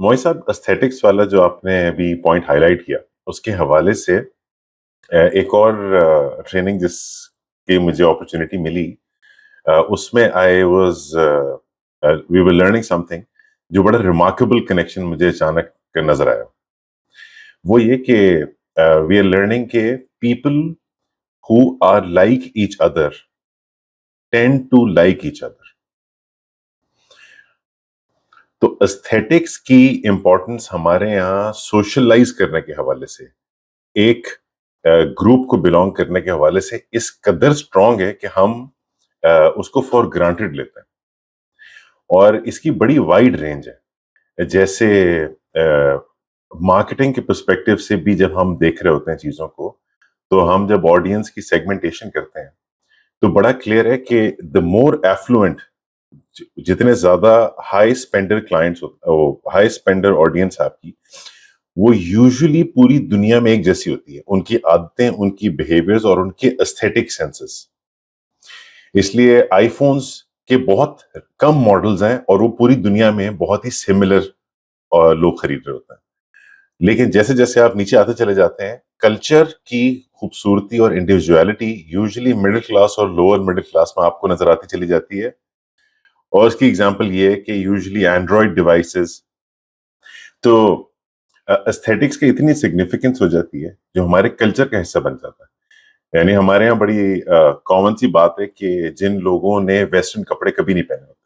मोई साहब, एस्थेटिक्स वाला जो आपने अभी पॉइंट हाईलाइट किया, उसके हवाले से एक और ट्रेनिंग जिसकी मुझे अपॉर्चुनिटी मिली, उसमें I was we were learning something जो बड़ा रिमार्केबल कनेक्शन मुझे अचानक नजर आया। वो ये कि वी आर लर्निंग के people who are like each other tend to like each other. तो एस्थेटिक्स की इंपॉर्टेंस हमारे यहाँ सोशलाइज करने के हवाले से, एक ग्रुप को बिलोंग करने के हवाले से इस कदर स्ट्रांग है कि हम उसको फॉर ग्रांटेड लेते हैं, और इसकी बड़ी वाइड रेंज है। जैसे मार्केटिंग के पर्सपेक्टिव से भी जब हम देख रहे होते हैं चीजों को, तो हम जब ऑडियंस की सेगमेंटेशन करते हैं तो बड़ा क्लियर है कि द मोर एफ्लुएंट, जितने ज्यादा high spender clients, high spender audience आपकी, वो यूजुअली पूरी दुनिया में एक जैसी होती है, उनकी आदतें, उनकी बिहेवियर्स और उनके एस्थेटिक सेंसेस। इसलिए आईफोन्स के बहुत कम मॉडल्स हैं और वो पूरी दुनिया में बहुत ही सिमिलर लोग खरीद रहे होते हैं। लेकिन जैसे जैसे आप नीचे आते चले जाते हैं, कल्चर की खूबसूरती और इंडिविजुअलिटी यूजुअली मिडिल क्लास और लोअर मिडिल क्लास में आपको नजर आती चली जाती है। और इसकी एग्जांपल ये है कि यूजुअली एंड्रॉयड डिवाइसेस, तो एस्थेटिक्स की इतनी सिग्निफिकेंस हो जाती है जो हमारे कल्चर का हिस्सा बन जाता है। यानी हमारे यहाँ बड़ी कॉमन सी बात है कि जिन लोगों ने वेस्टर्न कपड़े कभी नहीं पहने होते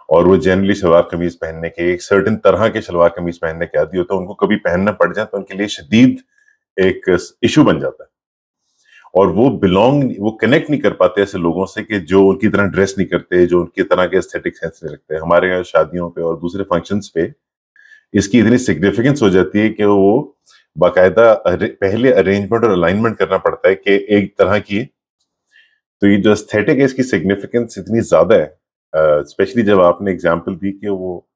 और वो जनरली सलवार कमीज पहनने के, एक सर्टेन तरह के सलवार कमीज पहनने के आदी होते हैं, उनको कभी पहनना पड़ जाए तो उनके लिए शदीद एक इशू बन जाता है, और वो कनेक्ट नहीं कर पाते ऐसे लोगों से कि जो उनकी तरह ड्रेस नहीं करते, जो उनकी तरह के एस्थेटिक सेंस नहीं रखते। हमारे यहाँ शादियों पे और दूसरे फंक्शंस पे इसकी इतनी सिग्निफिकेंस हो जाती है कि वो बाकायदा पहले अरेंजमेंट और अलाइनमेंट करना पड़ता है कि एक तरह की। तो ये जो एस्थेटिक है, इसकी सिग्निफिकेंस इतनी ज्यादा है, स्पेशली जब आपने एग्जांपल दी कि वो,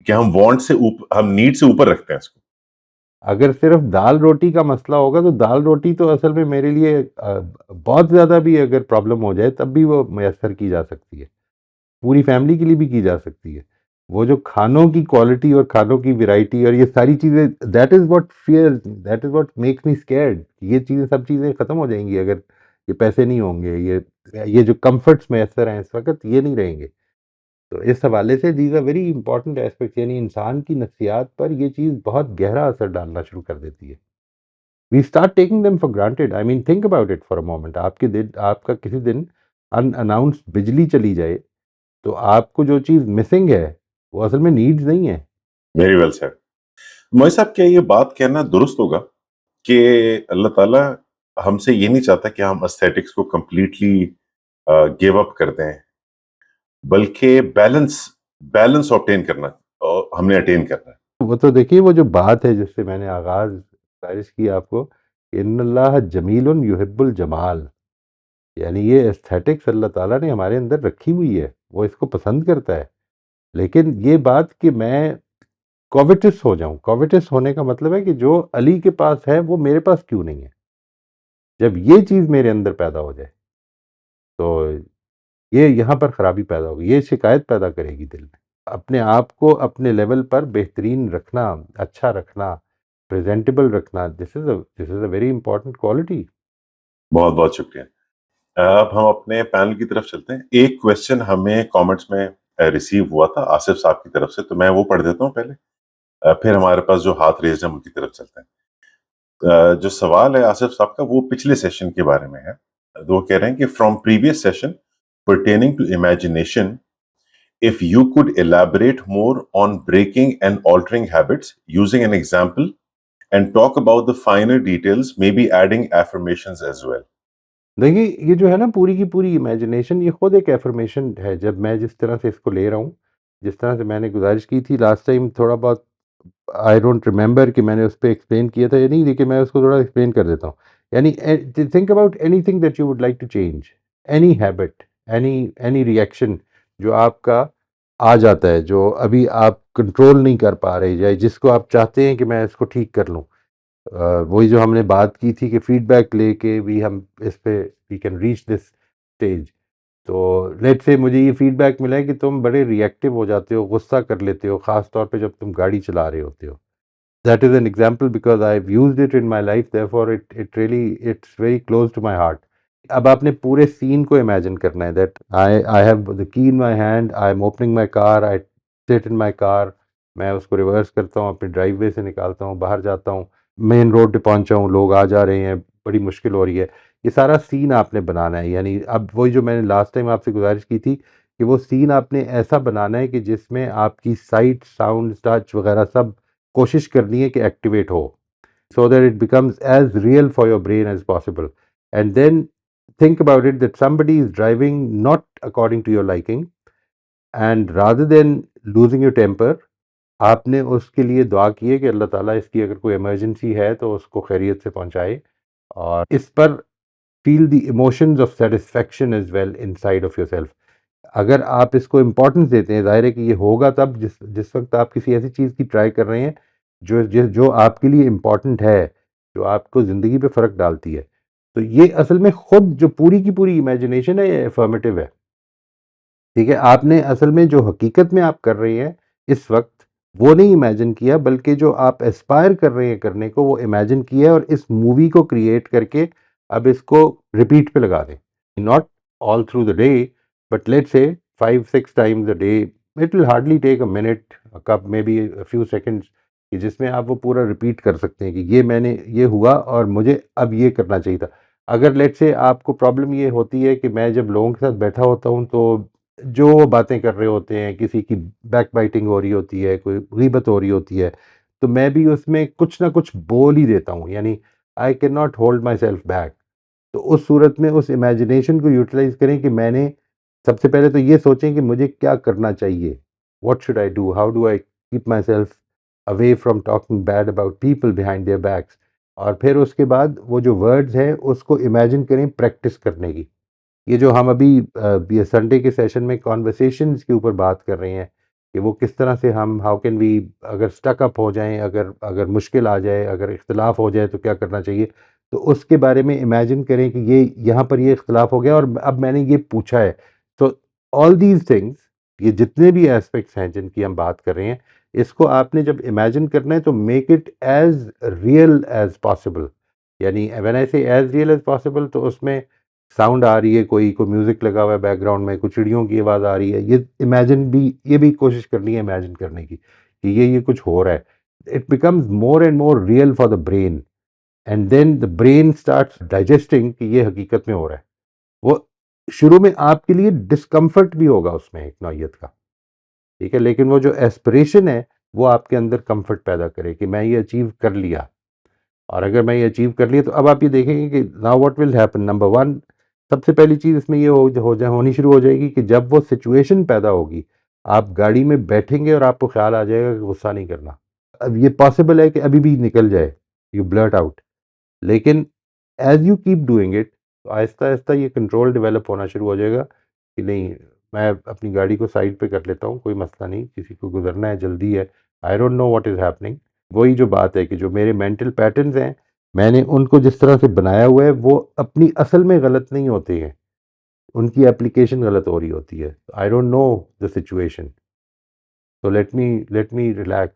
कि हम वांट से ऊपर, हम नीड से ऊपर रखते हैं इसको। अगर सिर्फ दाल रोटी का मसला होगा तो दाल रोटी तो असल में मेरे लिए बहुत ज़्यादा भी अगर प्रॉब्लम हो जाए तब भी वो मैसर की जा सकती है, पूरी फैमिली के लिए भी की जा सकती है। वो जो खानों की क्वालिटी और खानों की वैरायटी और ये सारी चीज़ें, that is what fear, that is what makes me scared. ये चीज़ें, सब चीज़ें ख़त्म हो जाएंगी अगर ये पैसे नहीं होंगे, ये जो कंफर्ट्स मैसर हैं इस वक्त, ये नहीं रहेंगे। तो इस हवाले से these are very important aspect, यानी इंसान की नफ्सियात पर ये चीज़ बहुत गहरा असर डालना शुरू कर देती है। We start taking them for granted. I mean, think about it for a moment. आपका किसी दिन अनअनाउंस्ड बिजली चली जाए तो आपको जो चीज़ मिसिंग है वो असल में नीड्स नहीं है। Very well sir. मोई साहब, क्या ये बात कहना दुरुस्त होगा कि अल्लाह ताला हमसे ये नहीं चाहता कि हम एस्थेटिक्स को कंप्लीटली गिव अप कर दें, बल्कि बैलेंस बैलेंस ऑब्टेन करना और हमने अटेन करना है। वो तो देखिए, वो जो बात है जिससे मैंने आगाज गुजारिश की आपको, इन्नल्लाह जमीलुन युहिब्बुल जमाल, यानी ये एस्थेटिक्स अल्लाह ताला ने हमारे अंदर रखी हुई है, वो इसको पसंद करता है। लेकिन ये बात कि मैं कॉविटस हो जाऊं, कॉविटस होने का मतलब है कि जो अली के पास है वो मेरे पास क्यों नहीं है। जब ये चीज़ मेरे अंदर पैदा हो जाए तो ये यहाँ पर खराबी पैदा होगी, ये शिकायत पैदा करेगी दिल में। अपने आप को अपने लेवल पर बेहतरीन रखना, अच्छा रखना, प्रेजेंटेबल रखना, this is a very important quality. बहुत बहुत शुक्रिया। अब हम अपने पैनल की तरफ चलते हैं। एक क्वेश्चन हमें कमेंट्स में रिसीव हुआ था आसिफ साहब की तरफ से, तो मैं वो पढ़ देता हूँ पहले, फिर हमारे पास जो हाथ रेज है उनकी तरफ चलते हैं। जो सवाल है आसिफ साहब का, वो पिछले सेशन के बारे में है। तो वो कह रहे हैं कि from previous session pertaining to imagination, if you could elaborate more on breaking and altering habits using an example and talk about the finer details, maybe adding affirmations as well. देखिए, ये जो है ना, पूरी की पूरी इमेजिनेशन ये खुद एक एफर्मेशन है। जब मैं जिस तरह से इसको ले रहा हूँ, जिस तरह से मैंने गुजारिश की थी लास्ट टाइम, थोड़ा बहुत आई डोंट रिमेंबर कि मैंने उस पे एक्सप्लेन किया था या नहीं, लेकिन मैं उसको थोड़ा एक्सप्लेन कर देता हूँ। यानी think about anything that you would like to change, any habit, any any reaction जो आपका आ जाता है, जो अभी आप कंट्रोल नहीं कर पा रहे, या जिसको आप चाहते हैं कि मैं इसको ठीक कर लूँ। वही जो हमने बात की थी कि फीडबैक लेके भी हम इस पे we can reach this stage. तो लेट्स से मुझे ये फीडबैक मिला है कि तुम बड़े रिएक्टिव हो जाते हो, गुस्सा कर लेते हो, ख़ास तौर पे जब तुम गाड़ी चला रहे होते हो। That is an example because I've used it in my life, therefore it really it's very close to my heart. अब आपने पूरे सीन को इमेजिन करना है that I have the key in my hand, I'm opening my car, I sit in my car, मैं उसको reverse करता हूँ, अपने ड्राइववे से निकालता हूँ, बाहर जाता हूँ, मेन रोड पे पहुँचा हूँ, लोग आ जा रहे हैं, बड़ी मुश्किल हो रही है। ये सारा सीन आपने बनाना है, यानी अब वही जो मैंने लास्ट टाइम आपसे गुजारिश की थी कि वो सीन आपने ऐसा बनाना है कि जिसमें आपकी साइट, साउंड, टच वगैरह सब कोशिश करनी है कि एक्टिवेट हो so that it becomes as real for your brain as possible. And then think about it that somebody is driving not according to your liking, and rather than losing your temper, आपने उसके लिए दुआ की है कि अल्लाह ताला इसकी अगर कोई इमरजेंसी है तो उसको खैरियत से पहुंचाए, और इस पर feel the emotions of satisfaction as well inside of yourself. अगर आप इसको इम्पोर्टेंस देते हैं, ज़ाहिर है कि ये होगा तब जिस जिस वक़्त आप किसी ऐसी चीज़ की ट्राई कर रहे हैं जो आपके लिए इम्पोर्टेंट है, जो आपको ज़िंदगी पे फ़र्क डालती है। तो ये असल में खुद जो पूरी की पूरी इमेजिनेशन है, ये अफ़र्मेटिव है, ठीक है? आपने असल में जो हकीकत में आप कर रहे हैं इस वक़्त, वो नहीं इमेजिन किया, बल्कि जो आप एस्पायर कर रहे हैं करने को, वो इमेजिन किया है, और इस मूवी को क्रिएट करके अब इसको रिपीट पे लगा दें। Not all through the day, but let's say 5-6 times a day. It will hardly take a minute, a cup, maybe a few seconds, कि जिसमें आप वो पूरा रिपीट कर सकते हैं कि ये हुआ और मुझे अब ये करना चाहिए था। अगर लेट्स से आपको प्रॉब्लम ये होती है कि मैं जब लोगों के साथ बैठा होता हूँ तो जो वो बातें कर रहे होते हैं, किसी की बैक बाइटिंग हो रही होती है, कोई गीबत हो रही होती है, तो मैं भी उसमें कुछ ना कुछ बोल ही देता हूँ, यानी I can not hold my self back. तो उस सूरत में उस इमेजिनेशन को यूटिलाइज़ करें कि मैंने सबसे पहले तो ये सोचें कि मुझे क्या करना चाहिए? What should I do? How do I keep my self away from talking bad about people behind their backs? और फिर उसके बाद वो जो वर्ड्स हैं उसको इमेजिन करें प्रैक्टिस करने की। ये जो हम अभी ये संडे के सेशन में कॉन्वर्सेशंस के ऊपर बात कर रहे हैं कि वो किस तरह से हम हाउ कैन वी, अगर स्टक अप हो जाएँ, अगर अगर मुश्किल आ जाए, अगर इख्तिलाफ हो जाए तो क्या करना चाहिए? तो उसके बारे में इमेजिन करें कि ये यहाँ पर ये इख्तिलाफ हो गया और अब मैंने ये पूछा है। तो ऑल दीज़ थिंग्स, ये जितने भी एस्पेक्ट्स हैं जिनकी हम बात कर रहे हैं, इसको आपने जब इमेजिन करना है तो make it as real as possible. यानी व्हेन आई से एज़ रियल एज़ पॉसिबल, तो उसमें साउंड आ रही है, कोई म्यूज़िक लगा हुआ है बैकग्राउंड में, कुछ चिड़ियों की आवाज़ आ रही है, ये भी कोशिश करनी है इमेजिन करने की कि ये कुछ हो रहा है। It becomes more and more real for the brain, and then the brain starts digesting कि ये हकीकत में हो रहा है। वो शुरू में आपके लिए डिस्कम्फर्ट भी होगा उसमें एक नौइयत का, ठीक है? लेकिन वो जो एस्पिरेशन है, वो आपके अंदर कम्फर्ट पैदा करे कि मैं ये अचीव कर लिया। और अगर मैं ये अचीव कर लिया तो अब आप ये देखेंगे कि now what will happen, number 1, सबसे पहली चीज़ इसमें ये होनी शुरू हो जाएगी कि जब वो सिचुएशन पैदा होगी, आप गाड़ी में बैठेंगे और आपको ख़्याल आ जाएगा कि गुस्सा नहीं करना। अब ये पॉसिबल है कि अभी भी निकल जाए, यू ब्लर्ट आउट, लेकिन as you keep doing it, तो आहिस्ता-आहिस्ता ये कंट्रोल डेवलप होना शुरू हो जाएगा कि नहीं, मैं अपनी गाड़ी को साइड पे कर लेता हूँ, कोई मसला नहीं, किसी को गुज़रना है, जल्दी है, I don't know what is happening. वही जो बात है कि जो मेरे मेंटल पैटर्न्स हैं, मैंने उनको जिस तरह से बनाया हुआ है, वो अपनी असल में गलत नहीं होते हैं, उनकी एप्लीकेशन गलत हो रही होती है। I don't know the situation, so let me relax.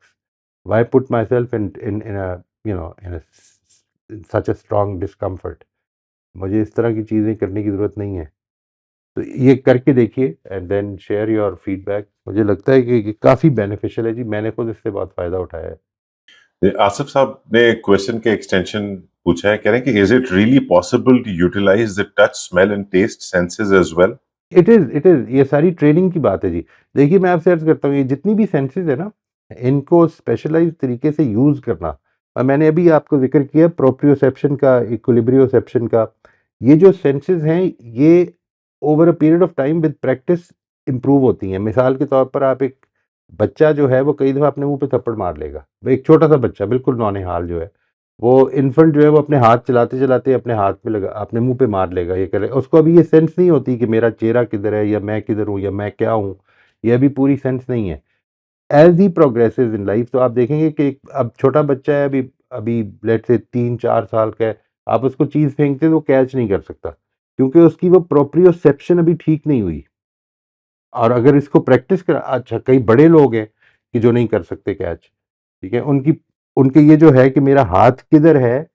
Why put myself in a, in a such a strong discomfort? मुझे इस तरह की चीज़ें करने की ज़रूरत नहीं है। तो ये करके देखिए and then share your feedback. मुझे लगता है कि काफ़ी बेनिफिशियल है जी, मैंने खुद इससे बहुत फ़ायदा उठाया है। आसिफ साहब ने क्वेश्चन के एक्सटेंशन पूछा है, कह रहे हैं कि is it really possible to utilise the touch, smell and taste senses as well? It is ये सारी ट्रेनिंग की बात है जी। देखिए मैं आपसे अर्ज़ करता हूँ, ये जितनी भी सेंसेस है ना, इनको स्पेशलाइज़्ड तरीके से यूज़ करना, मैंने अभी आपको ज़िक्र किया प्रोप्रियोसेप्शन का, इक्विलिब्रियोसेप्शन का। ये जो सेंसेस हैं, ये over a period of time with practice improve होती हैं। मिसाल के तौर पर आप एक बच्चा जो है वो कई दफ़ा अपने मुँह पे थप्पड़ मार लेगा। एक छोटा-सा बच्चा बिल्कुल नौनिहाल जो है, वो इन्फेंट जो है वो अपने हाथ चलाते-चलाते अपने हाथ में लगा अपने मुँह पे मार लेगा, ये करे उसको अभी ये सेंस नहीं होती कि मेरा चेहरा किधर है या मैं किधर हूँ या मैं क्या हूँ, ये अभी पूरी सेंस नहीं है। As he progresses in life, तो आप देखेंगे कि अब छोटा बच्चा है, अभी अभी लेट्स से 3-4 साल का है, आप उसको चीज़ फेंकते तो वो कैच नहीं कर सकता, क्योंकि उसकी वो प्रोप्रियोसेप्शन अभी ठीक नहीं हुई। और अगर इसको प्रैक्टिस कर, अच्छा कई बड़े लोग हैं कि जो नहीं कर सकते कैच, ठीक है, उनकी उनके ये जो है कि मेरा हाथ किधर है,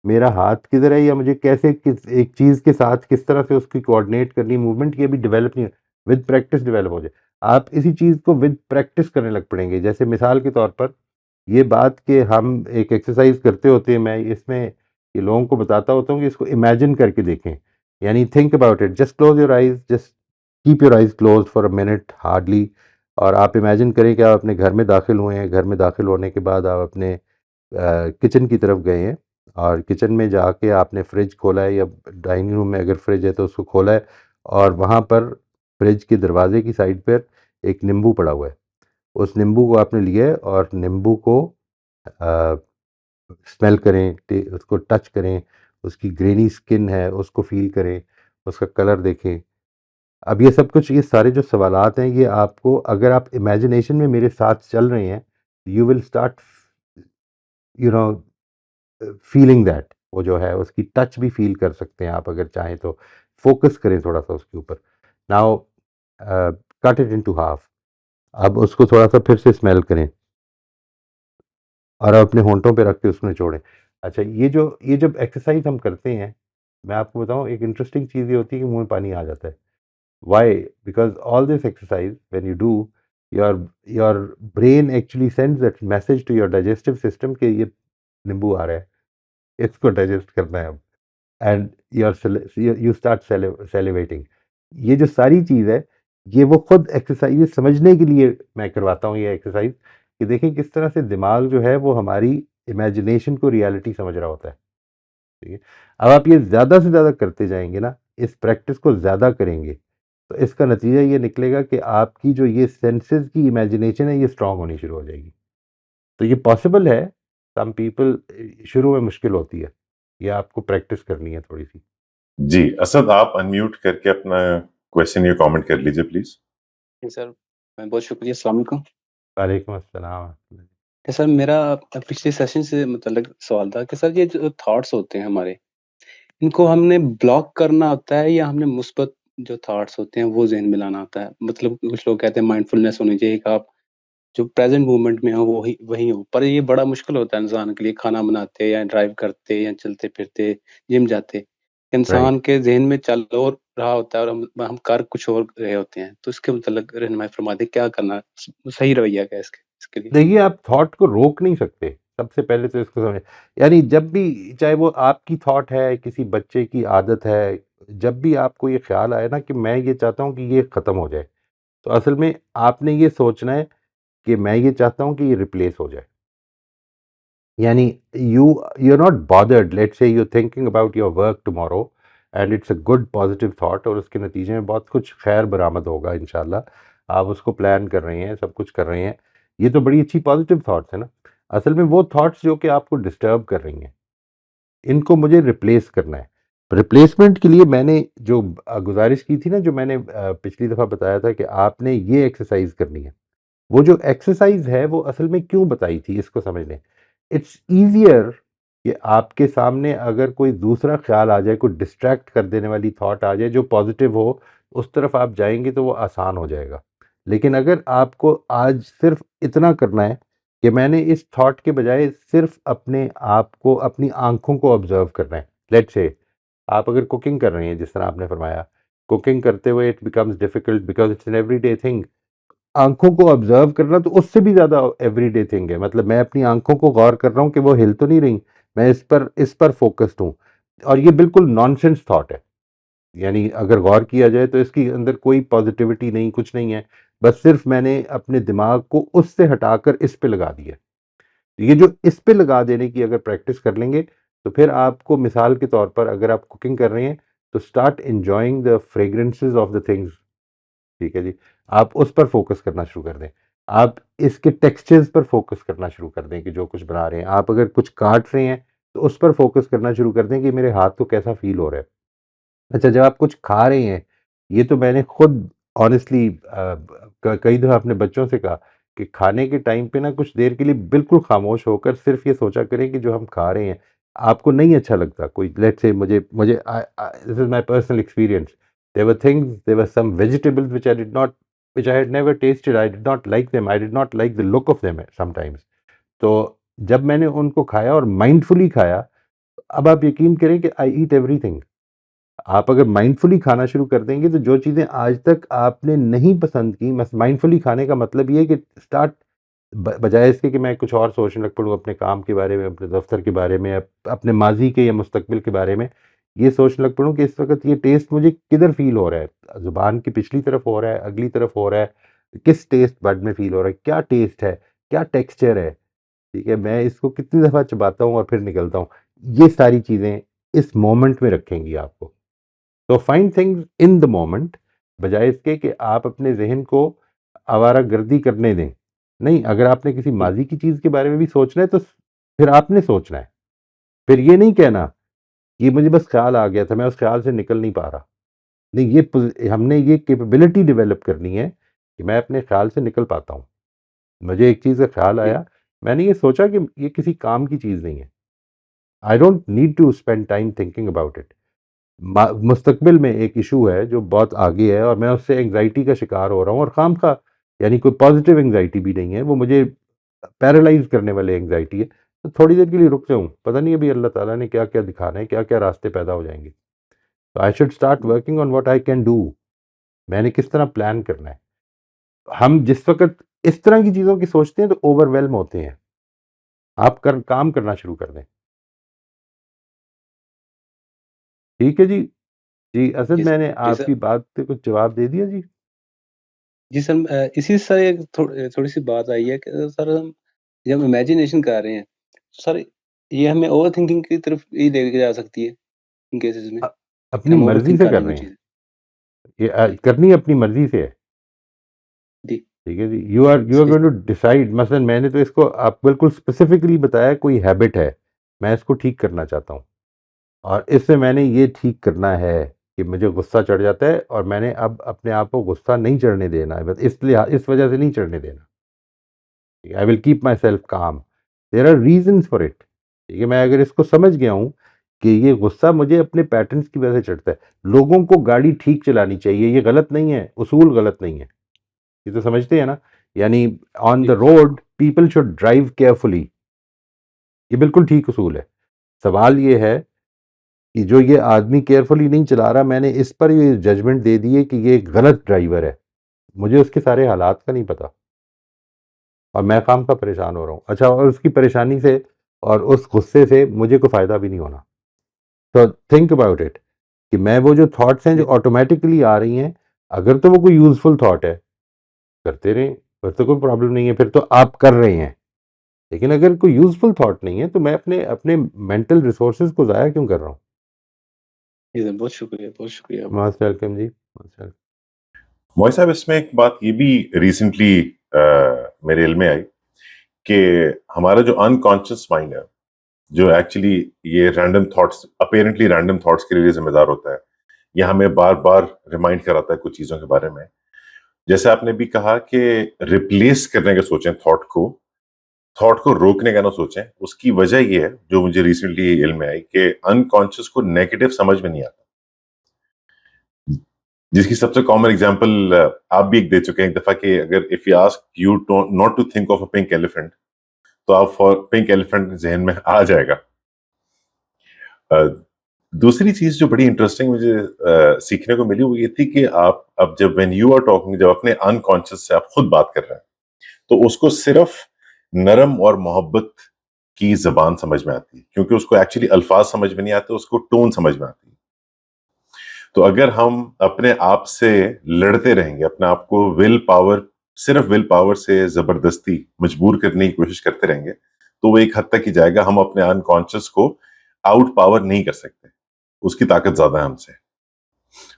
मेरा हाथ किधर है, या मुझे कैसे किस एक चीज के साथ किस तरह से उसकी कोऑर्डिनेट करनी मूवमेंट, ये भी डेवलप नहीं, विद प्रैक्टिस डेवलप हो जाए। आप इसी चीज को विद प्रैक्टिस करने लग पड़ेंगे। जैसे मिसाल के तौर पर ये बात कि हम एक एक्सरसाइज करते होते हैं, मैं इसमें ये लोगों को बताता होता हूँ कि इसको इमेजिन करके देखें, यानी think about it, just close your eyes, just keep your eyes close for a minute hardly, और आप इमेजिन करें कि आप अपने घर में दाखिल हुए हैं। घर में दाखिल होने के बाद आप अपने किचन की तरफ गए हैं, और किचन में जाके आपने फ्रिज खोला है, या डाइनिंग रूम में अगर फ्रिज है तो उसको खोला है, और वहाँ पर फ्रिज के दरवाजे की साइड पर एक नींबू पड़ा हुआ है। उस नींबू को आपने लिया है और नींबू को स्मेल करें, उसको टच करें, उसकी ग्रेनी स्किन है उसको फील करें, उसका कलर देखें। अब ये सब कुछ, ये सारे जो सवालात हैं, ये आपको, अगर आप इमेजिनेशन में मेरे साथ चल रहे हैं, you will start you know feeling that, वो जो है उसकी टच भी फील कर सकते हैं आप अगर चाहें तो। फोकस करें थोड़ा सा उसके ऊपर। Now cut it into half. अब उसको थोड़ा सा फिर से स्मेल करें, और अपने होंठों पे रख के उसमें निचोड़ें। अच्छा, ये जब एक्सरसाइज हम करते हैं, मैं आपको बताऊं, एक इंटरेस्टिंग चीज़ ये होती है कि मुंह में पानी आ जाता है। Why? Because all this exercise when you do, your your brain actually sends that message to your digestive system कि ये नींबू आ रहा है, इसको डाइजेस्ट करना है अब, एंड यू स्टार्ट सेलिवेटिंग। ये जो सारी चीज़ है, ये वो खुद एक्सरसाइज, ये समझने के लिए मैं करवाता हूँ ये एक्सरसाइज, कि देखें किस तरह से दिमाग जो है वो हमारी इमेजिनेशन को रियलिटी समझ रहा होता है। ठीक है, अब आप ये ज़्यादा से ज़्यादा करते जाएंगे ना, इस प्रैक्टिस को ज़्यादा करेंगे, तो इसका नतीजा ये निकलेगा कि आपकी जो ये सेंसेस की इमेजिनेशन है, ये स्ट्रांग होनी शुरू हो जाएगी। तो ये पॉसिबल है। सम पीपल, शुरू में मुश्किल होती है, ये आपको प्रैक्टिस करनी है थोड़ी सी। जी, असद आप अनम्यूट करके अपना क्वेश्चन या कमेंट कर लीजिए प्लीज। जी सर, मैं बहुत शुक्रिया, अस्सलाम वालेकुम। वालेकुम अस्सलाम। सर मेरा पिछले सेशन से मुतल्लिक सवाल था कि सर ये जो थॉट्स होते हैं हमारे, इनको हमने ब्लॉक करना होता है या हमने मुस्बत जो थॉट्स होते हैं वो ज़हन में लाना होता है? मतलब कुछ लोग कहते हैं माइंडफुलनेस होनी चाहिए कि आप जो प्रेज़ेंट मोमेंट में हो वही वही हो। पर ये बड़ा मुश्किल होता है इंसान के लिए, खाना बनाते या ड्राइव करते या चलते-फिरते, जिम जाते। राइट। इंसान के ज़हन में चल और रहा होता है और हम कर कुछ और रहे होते हैं। तो इसके मुतल्लिक रहनुमाई फरमा दें, क्या करना सही रवैया क्या है इसके लिए? देखिए, आप थॉट को रोक नहीं सकते, सबसे पहले तो इसको समझ, यानी जब भी, चाहे वो आपकी थॉट है, किसी बच्चे की आदत है, जब भी आपको ये ख्याल आए ना कि मैं ये चाहता हूँ कि ये ख़त्म हो जाए, तो असल में आपने ये सोचना है कि मैं ये चाहता हूँ कि ये रिप्लेस हो जाए। यानी you you are not bothered, let's say you thinking about your work tomorrow, and it's a good positive thought, और उसके नतीजे में बहुत कुछ खैर बरामद होगा इंशाल्लाह। आप उसको प्लान कर रहे हैं, सब कुछ कर रहे हैं, ये तो बड़ी अच्छी पॉजिटिव थॉट्स है ना। असल में वो थॉट्स जो कि आपको डिस्टर्ब कर रही हैं, इनको मुझे रिप्लेस करना है। रिप्लेसमेंट के लिए मैंने जो गुजारिश की थी ना, जो मैंने पिछली दफ़ा बताया था कि आपने ये एक्सरसाइज करनी है, वो जो एक्सरसाइज है वो असल में क्यों बताई थी, इसको समझ लें। इट्स ईज़ियर कि आपके सामने अगर कोई दूसरा ख़्याल आ जाए, कोई डिस्ट्रैक्ट कर देने वाली थॉट आ जाए जो पॉज़िटिव हो, उस तरफ आप जाएँगे तो वो आसान हो जाएगा। लेकिन अगर आपको आज सिर्फ़ इतना करना है कि मैंने इस थॉट के बजाय सिर्फ़ अपने आप को, अपनी आँखों को ऑब्ज़र्व करना है। लेट्स से आप अगर कुकिंग कर रहे हैं, जिस तरह आपने फरमाया, कुकिंग करते हुए it becomes difficult because it's an everyday thing. आँखों को ऑब्ज़र्व करना तो उससे भी ज़्यादा एवरीडे थिंग है। मतलब मैं अपनी आँखों को गौर कर रहा हूँ कि वो हिल तो नहीं रहीं, मैं इस पर फ़ोकस्ड हूँ, और ये बिल्कुल नॉनसेंस थॉट है। यानी अगर गौर किया जाए तो इसके अंदर कोई पॉज़िटिविटी नहीं, कुछ नहीं है। बस सिर्फ़ मैंने अपने दिमाग को उससे हटाकर इस पे लगा दिया। ये जो इस पे लगा देने की अगर प्रैक्टिस कर लेंगे, तो फिर आपको, मिसाल के तौर पर अगर आप कुकिंग कर रहे हैं, तो start enjoying the fragrances of the things. ठीक है जी। आप उस पर फ़ोकस करना शुरू कर दें। आप इसके टेक्सचर्स पर फ़ोकस करना शुरू कर दें कि जो कुछ बना रहे हैं। आप अगर कुछ काट रहे हैं, तो उस पर फ़ोकस करना शुरू कर दें कि मेरे हाथ को कैसा फ़ील हो रहा है। अच्छा, जब आप कुछ खा रहे हैं, ये तो मैंने खुद ऑनेस्टली कई दफ़ा अपने बच्चों से कहा कि खाने के टाइम पे ना कुछ देर के लिए बिल्कुल खामोश होकर सिर्फ़ ये सोचा करें कि जो हम खा रहे हैं, आपको नहीं अच्छा लगता कोई, लेट्स से मुझे मुझे this is my personal experience, there were things, there were some vegetables which I had never tasted, I did not like them, I did not like the look of them sometimes. तो जब मैंने उनको खाया और mindfully खाया, अब आप यकीन करें कि आई ईट एवरीथिंग। आप अगर माइंडफुली खाना शुरू कर देंगे तो जो चीज़ें आज तक आपने नहीं पसंद की, माइंडफुली खाने का मतलब ये है कि स्टार्ट, बजाय इसके कि मैं कुछ और सोचने लग पड़ूँ अपने काम के बारे में, अपने दफ्तर के बारे में, अपने माजी के या मुस्तकबिल के बारे में, ये सोचने लग पड़ूँ कि इस वक्त ये टेस्ट मुझे किधर फील हो रहा है, ज़ुबान की पिछली तरफ हो रहा है, अगली तरफ हो रहा है, किस टेस्ट बड में फील हो रहा है, क्या टेस्ट है, क्या टेक्सचर है, ठीक है, मैं इसको कितनी दफ़ा चबाता हूँ और फिर निकलता हूँ। ये सारी चीज़ें इस मोमेंट में रखेंगी आपको। तो find things in the moment, बजाय इसके कि आप अपने जहन को आवारागर्दी करने दें। नहीं, अगर आपने किसी जी, माजी की चीज़ के बारे में भी सोचना है तो फिर आपने सोचना है। फिर ये नहीं कहना कि मुझे बस ख्याल आ गया था, मैं उस ख्याल से निकल नहीं पा रहा। नहीं, हमने ये कैपेबिलिटी डेवलप करनी है कि मैं अपने ख्याल से निकल पाता हूँ। मुझे एक चीज़ का ख्याल जी, आया, मैंने ये सोचा कि ये किसी काम की चीज़ नहीं है। I don't need to spend time thinking about it. मुस्तकबिल में एक इशू है जो बहुत आगे है और मैं उससे एंग्जाइटी का शिकार हो रहा हूँ, और खामखा, यानी कोई पॉजिटिव एंग्जाइटी भी नहीं है, वो मुझे पैरालाइज करने वाली एंग्जाइटी है। तो थोड़ी देर के लिए रुक जाऊँ, पता नहीं अभी अल्लाह ताला ने क्या क्या दिखाना है, क्या क्या रास्ते पैदा हो जाएंगे। तो आई शुड स्टार्ट जी, working on what I can do. मैंने किस तरह प्लान करना है। हम जिस वक्त इस तरह की चीज़ों की सोचते हैं तो ओवरवेलम होते हैं। आप काम करना शुरू कर दें। ठीक है जी। जी असद, जी, मैंने जी सर। आपकी बात पे कुछ जवाब दे दिया जी। जी सर, इसी से सर एक थोड़ी-सी बात आई है कि सर हम जब इमेजिनेशन कर रहे हैं, सर ये हमें ओवरथिंकिंग की तरफ ही लेके जा सकती है, इन केसेज़ में, अ, कि अपनी हम मर्ज़ी ओवरथिंक से कर रहे कर हैं कोई रहे हैं। चीज़। ये जी, करनी अपनी मर्ज़ी से है। जी, ठीक है जी। यू आर जी, गोइंग टू डिसाइड, मसलन मैंने तो इसको आप बिल्कुल स्पेसिफिकली बताया, कोई हैबिट है, मैं इसको ठीक करना चाहता हूँ और इससे मैंने ये ठीक करना है कि मुझे गुस्सा चढ़ जाता है और मैंने अब अपने आप को गुस्सा नहीं चढ़ने देना है, बस इसलिए इस वजह से नहीं चढ़ने देना। I will keep my self काम। There are reasons for it. ठीक है, मैं अगर इसको समझ गया हूँ कि ये गुस्सा मुझे अपने पैटर्न्स की वजह से चढ़ता है। लोगों को गाड़ी ठीक चलानी चाहिए, ये गलत नहीं है, उसूल गलत नहीं है, ये तो समझते हैं ना। यानी ऑन द जी, road people should drive carefully, ये बिल्कुल ठीक उसूल है। सवाल ये है कि जो ये आदमी केयरफुली नहीं चला रहा, मैंने इस पर ये जजमेंट दे दी है कि ये एक गलत ड्राइवर है, मुझे उसके सारे हालात का नहीं पता और मैं खामखा परेशान हो रहा हूँ। अच्छा, और उसकी परेशानी से और उस गुस्से से मुझे कोई फ़ायदा भी नहीं होना। तो थिंक अबाउट इट कि मैं वो जो थॉट्स हैं जो जी, ऑटोमैटिकली आ रही हैं, अगर तो वो कोई यूज़फुल थॉट है, करते रहें, फिर तो कोई प्रॉब्लम नहीं है, फिर तो आप कर रहे हैं। लेकिन अगर कोई यूज़फुल थॉट नहीं है, तो मैं अपने अपने मेंटल रिसोर्सेज़ को ज़ाया क्यों कर रहा हूँ? जी सर, बहुत शुक्रिया आपका। मोस्ट वेलकम जी, मोस्ट वेलकम। मोई साहब, इसमें एक बात ये भी रिसेंटली मेरे इल्म में आई कि हमारा जो अनकॉन्शियस माइंड है, जो एक्चुअली ये random thoughts, apparently random thoughts के लिए जिम्मेदार होता है, यह हमें बार बार रिमाइंड कराता है कुछ चीजों के बारे में। जैसे आपने भी कहा कि रिप्लेस करने का सोचें थॉट को रोकने का ना सोचें। उसकी वजह ये है, जो मुझे रिसेंटली इल्म में आई, कि अनकॉन्शियस को नेगेटिव समझ में नहीं आता। जिसकी सबसे कॉमन एग्जांपल आप भी एक दे चुके हैं एक दफा, कि अगर if you ask you not to think of a pink elephant, तो आप फॉर पिंक एलिफेंट जहन में आ जाएगा। अ, दूसरी चीज जो बड़ी इंटरेस्टिंग मुझे सीखने को मिली, वो ये थी कि आप अब जब व्हेन यू आर टॉकिंग, जब अपने अनकॉन्शियस से आप खुद बात कर रहे हैं, तो उसको सिर्फ नरम और मोहब्बत की जबान समझ में आती है, क्योंकि उसको एक्चुअली अल्फाज समझ में नहीं आते, उसको टोन समझ में आती है। तो अगर हम अपने आप से लड़ते रहेंगे, अपने आप को सिर्फ विल पावर से जबरदस्ती मजबूर करने की कोशिश करते रहेंगे, तो वो एक हद तक ही जाएगा। हम अपने अनकॉन्शियस को आउट पावर नहीं कर सकते, उसकी ताकत ज्यादा है हमसे।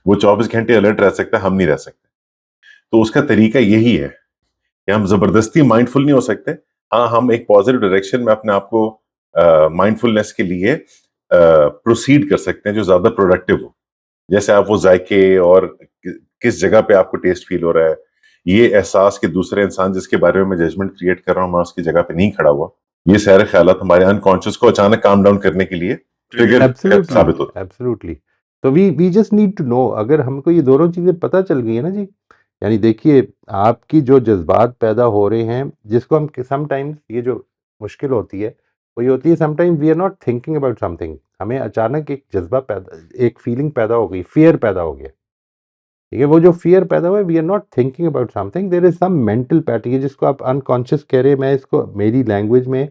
वो 24 घंटे अलर्ट रह सकता है, हम नहीं रह सकते। तो उसका तरीका यही है कि हम जबरदस्ती माइंडफुल नहीं हो सकते। हाँ, हम एक पॉजिटिव डायरेक्शन में अपने आप को माइंडफुलनेस के लिए प्रोसीड कर सकते हैं, जो ज्यादा प्रोडक्टिव हो। जैसे आप वो जायके और किस जगह पे आपको टेस्ट फील हो रहा है, ये एहसास कि दूसरे इंसान जिसके बारे में मैं जजमेंट क्रिएट कर रहा हूँ, मैं उसकी जगह पे नहीं खड़ा हुआ, ये सारे ख्यालात हमारे अनकॉन्शियस को अचानक काम डाउन करने के लिए ट्रिगर एब्सोल्युटली, साबित होते एब्सोल्युटली। तो we just need to know, अगर हमको ये दोनों चीज़ें पता चल गई है ना जी, यानी देखिए आपकी जो जज़्बात पैदा हो रहे हैं, जिसको हम समटाइम्स ये जो मुश्किल होती है, वो ये होती है sometimes we are not thinking about something, हमें अचानक एक जज़्बा पैदा, एक फीलिंग पैदा हो गई, फ़ियर पैदा हो गया। ठीक है? वो जो फ़ियर पैदा हुआ है, we are not thinking about something, there is some mental pattern, ये जिसको आप अनकॉन्शियस कह रहे हैं, मैं इसको मेरी लैंग्वेज में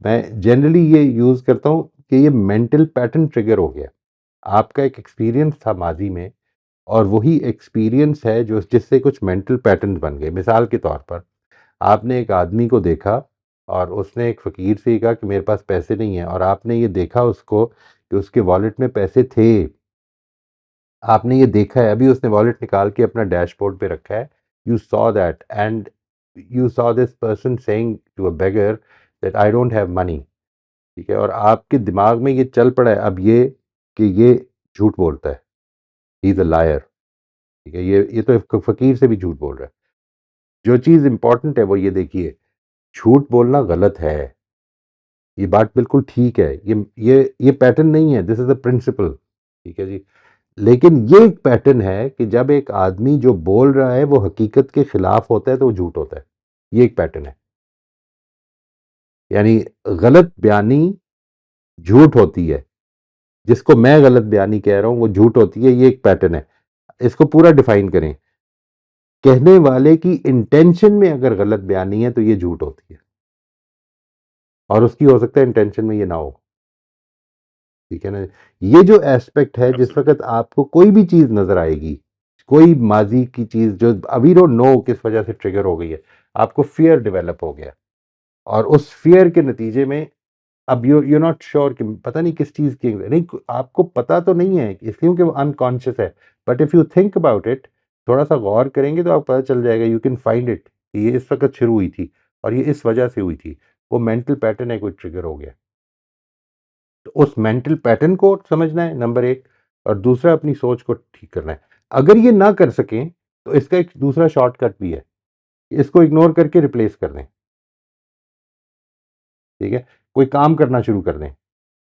मैं जनरली ये यूज़ करता हूँ कि ये मेंटल पैटर्न ट्रिगर हो गया। आपका एक एक्सपीरियंस था माज़ी में, और वही एक्सपीरियंस है जो जिससे कुछ मेंटल पैटर्न्स बन गए। मिसाल के तौर पर, आपने एक आदमी को देखा और उसने एक फ़कीर से कहा कि मेरे पास पैसे नहीं हैं, और आपने ये देखा उसको कि उसके वॉलेट में पैसे थे। आपने ये देखा है, अभी उसने वॉलेट निकाल के अपना डैशबोर्ड पे रखा है। You saw that and you saw this person saying to a beggar that I don't have money. ठीक है? और आपके दिमाग में ये चल पड़ा है अब ये कि ये झूठ बोलता है, ही इज़ अ लायर। ठीक है? ये तो एक फ़कीर से भी झूठ बोल रहा है। जो चीज़ इम्पोर्टेंट है वो ये देखिए, झूठ बोलना गलत है, ये बात बिल्कुल ठीक है। ये पैटर्न नहीं है, दिस इज़ अ प्रिंसिपल। ठीक है जी? लेकिन ये एक पैटर्न है कि जब एक आदमी जो बोल रहा है वो हकीकत के खिलाफ होता है तो वो झूठ होता है। ये एक पैटर्न है। यानी गलत बयानी झूठ होती है। जिसको मैं गलत बयानी कह रहा हूँ वो झूठ होती है, ये एक पैटर्न है। इसको पूरा डिफाइन करें। कहने वाले की इंटेंशन में अगर गलत बयानी है तो ये झूठ होती है, और उसकी हो सकता है इंटेंशन में ये ना हो। ठीक है ना? ये जो एस्पेक्ट है, जिस वक़्त आपको कोई भी चीज़ नज़र आएगी, कोई माज़ी की चीज़ जो अभी डोंट नो किस वजह से ट्रिगर हो गई है, आपको फ़ियर डेवलप हो गया, और उस फ़ियर के नतीजे में अब यू नॉट श्योर कि पता नहीं किस चीज़ की नहीं, आपको पता तो नहीं है इसलिए क्योंकि वो अनकॉन्शियस है, but if you think about it, थोड़ा-सा गौर करेंगे तो आपको पता चल जाएगा, यू कैन फाइंड इट कि ये इस वक़्त शुरू हुई थी और ये इस वजह से हुई थी। वो मेंटल पैटर्न है, कोई ट्रिगर हो गया। तो उस मेंटल पैटर्न को समझना है नंबर 1, और दूसरा अपनी सोच को ठीक करना है। अगर ये ना कर सकें तो इसका एक दूसरा शॉर्टकट भी है, इसको इग्नोर करके रिप्लेस कर दें। ठीक है? कोई काम करना शुरू कर दें।